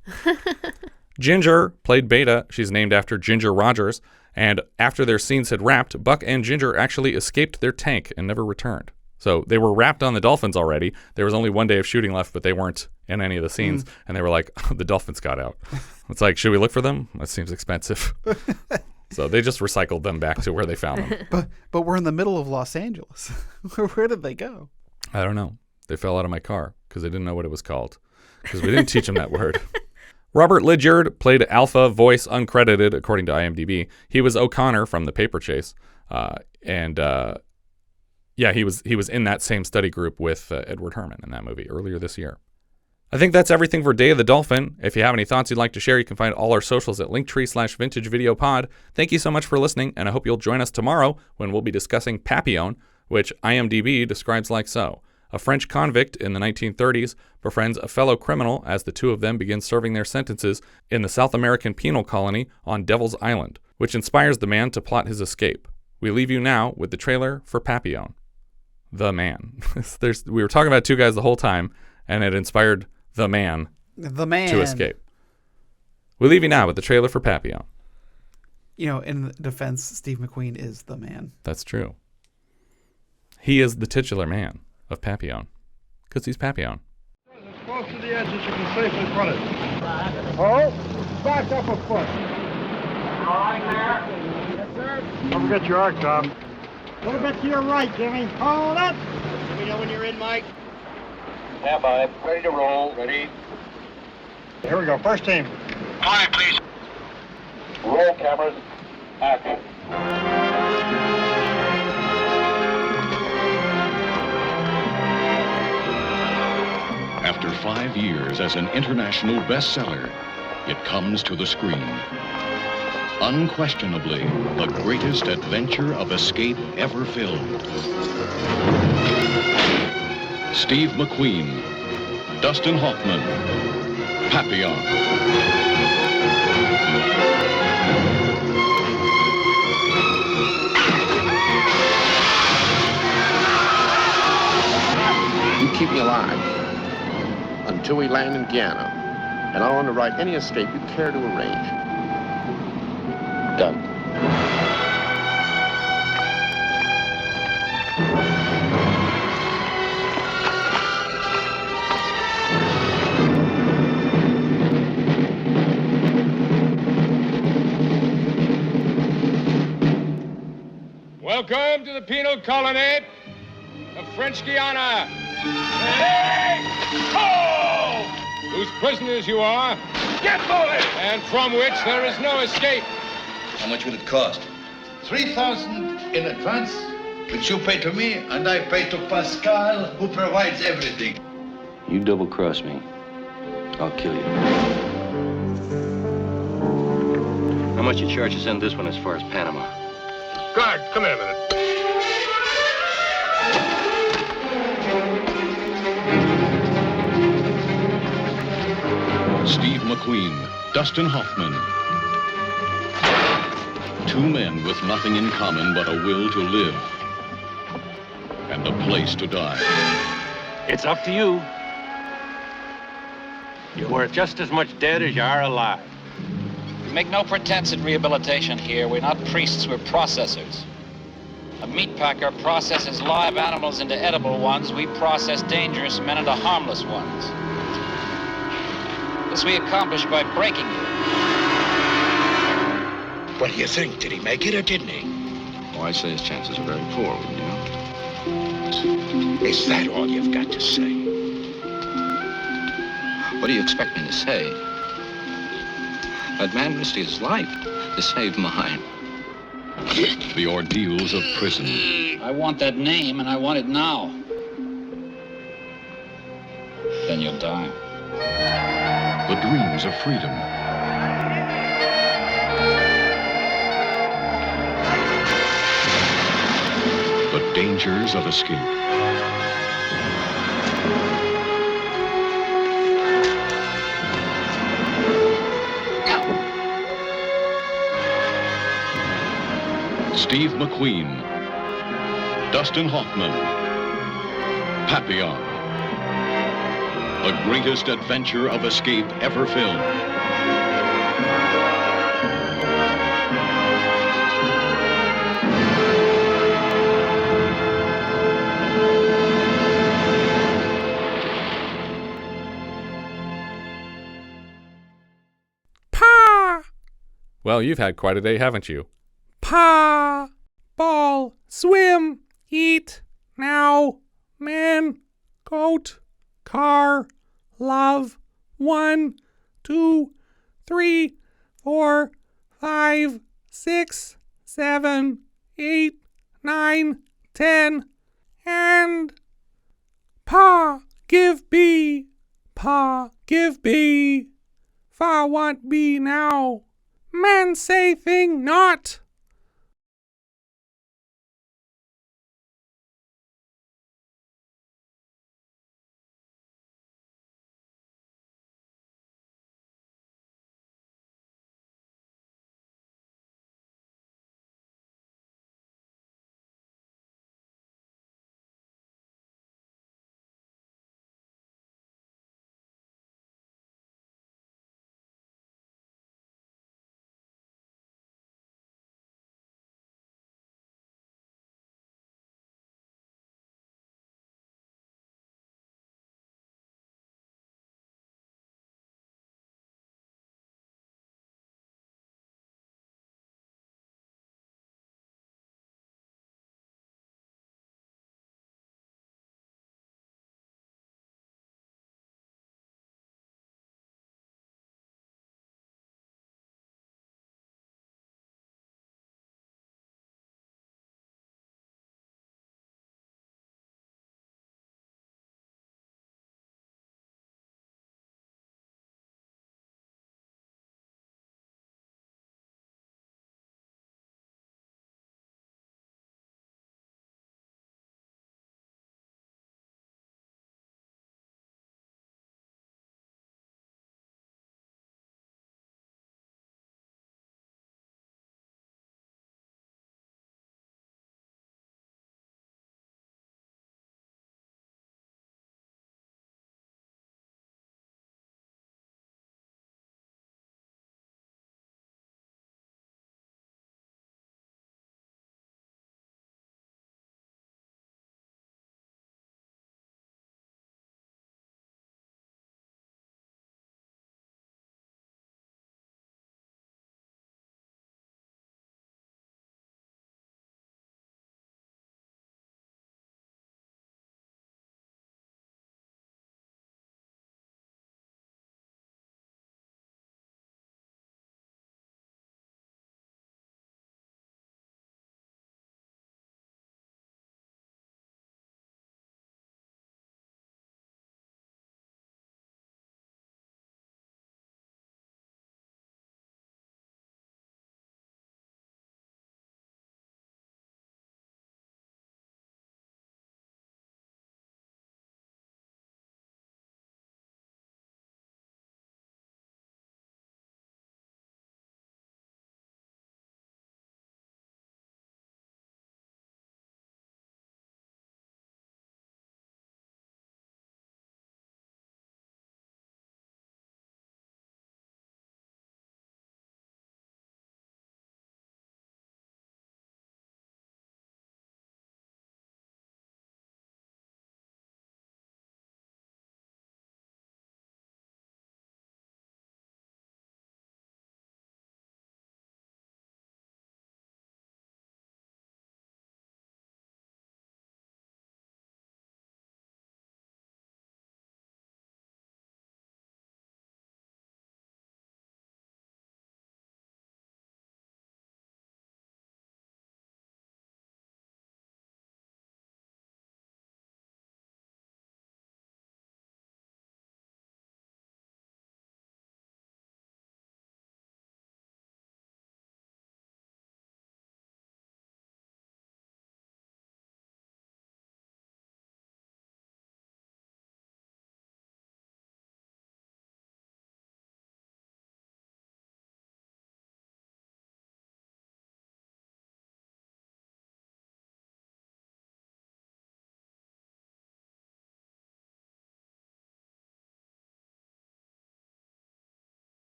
Ginger played Beta. She's named after Ginger Rogers. And after their scenes had wrapped, Buck and Ginger actually escaped their tank and never returned. So they were wrapped on the Dolphins already. There was only one day of shooting left, but they weren't in any of the scenes. And they were like, oh, the Dolphins got out. It's like, should we look for them? That seems expensive. So they just recycled them back to where they found them. But we're in the middle of Los Angeles. Where did they go? I don't know. They fell out of my car because they didn't know what it was called. Because we didn't teach them that word. Robert Lydyard played Alpha, voice uncredited according to IMDb. He was O'Connor from The Paper Chase. He was in that same study group with Edward Herrmann in that movie earlier this year. I think that's everything for Day of the Dolphin. If you have any thoughts you'd like to share, you can find all our socials at linktree/vintagevideopod. Thank you so much for listening, and I hope you'll join us tomorrow when we'll be discussing Papillon, which IMDb describes like so. A French convict in the 1930s befriends a fellow criminal as the two of them begin serving their sentences in the South American penal colony on Devil's Island, which inspires the man to plot his escape. We leave you now with the trailer for Papillon. The Man. We were talking about two guys the whole time, and it inspired the man to escape. We leave you now with the trailer for Papillon. You know, in defense, Steve McQueen is the man. That's true. He is the titular man of Papillon, because he's Papillon. As close to the edge as you can safely put it. Oh, back up a foot. All right, there. Yes, sir. Don't forget your arc, Tom. A little bit to your right, Jimmy. Hold up. Let me know when you're in, Mike. Stand by. Ready to roll. Ready. Here we go. First team. Quiet, please. Roll cameras. Action. After 5 years as an international bestseller, it comes to the screen. Unquestionably, the greatest adventure of escape ever filmed. Steve McQueen, Dustin Hoffman, Papillon. You keep me alive until we land in Guyana, and I'll underwrite any escape you care to arrange. Done. the penal colony of French Guiana. Hey! Oh! Whose prisoners you are. Get moving! And from which there is no escape. How much would it cost? 3,000 in advance, which you pay to me, and I pay to Pascal, who provides everything. You double-cross me, I'll kill you. How much you charge to send this one as far as Panama? Guard, come here a minute. Steve McQueen, Dustin Hoffman. Two men with nothing in common but a will to live and a place to die. It's up to you. You're worth just as much dead as you are alive. We make no pretense at rehabilitation here. We're not priests, we're processors. A meat packer processes live animals into edible ones. We process dangerous men into harmless ones. This we accomplish by breaking them. What do you think? Did he make it or didn't he? Oh, I say his chances are very poor, wouldn't you? Is that all you've got to say? What do you expect me to say? That man risked his life to save mine. The ordeals of prison. I want that name, and I want it now. Then you'll die. The dreams of freedom. The dangers of escape. Steve McQueen, Dustin Hoffman, Papillon. The greatest adventure of escape ever filmed. Pa! Well, you've had quite a day, haven't you? Pa! Ball! Swim! Eat! Now! Man! Goat! Car! Love! 1, 2, 3, 4, 5, 6, 7, 8, 9, 10, and Pa! Give B! Pa! Give B! Fa want B now! Man say thing not!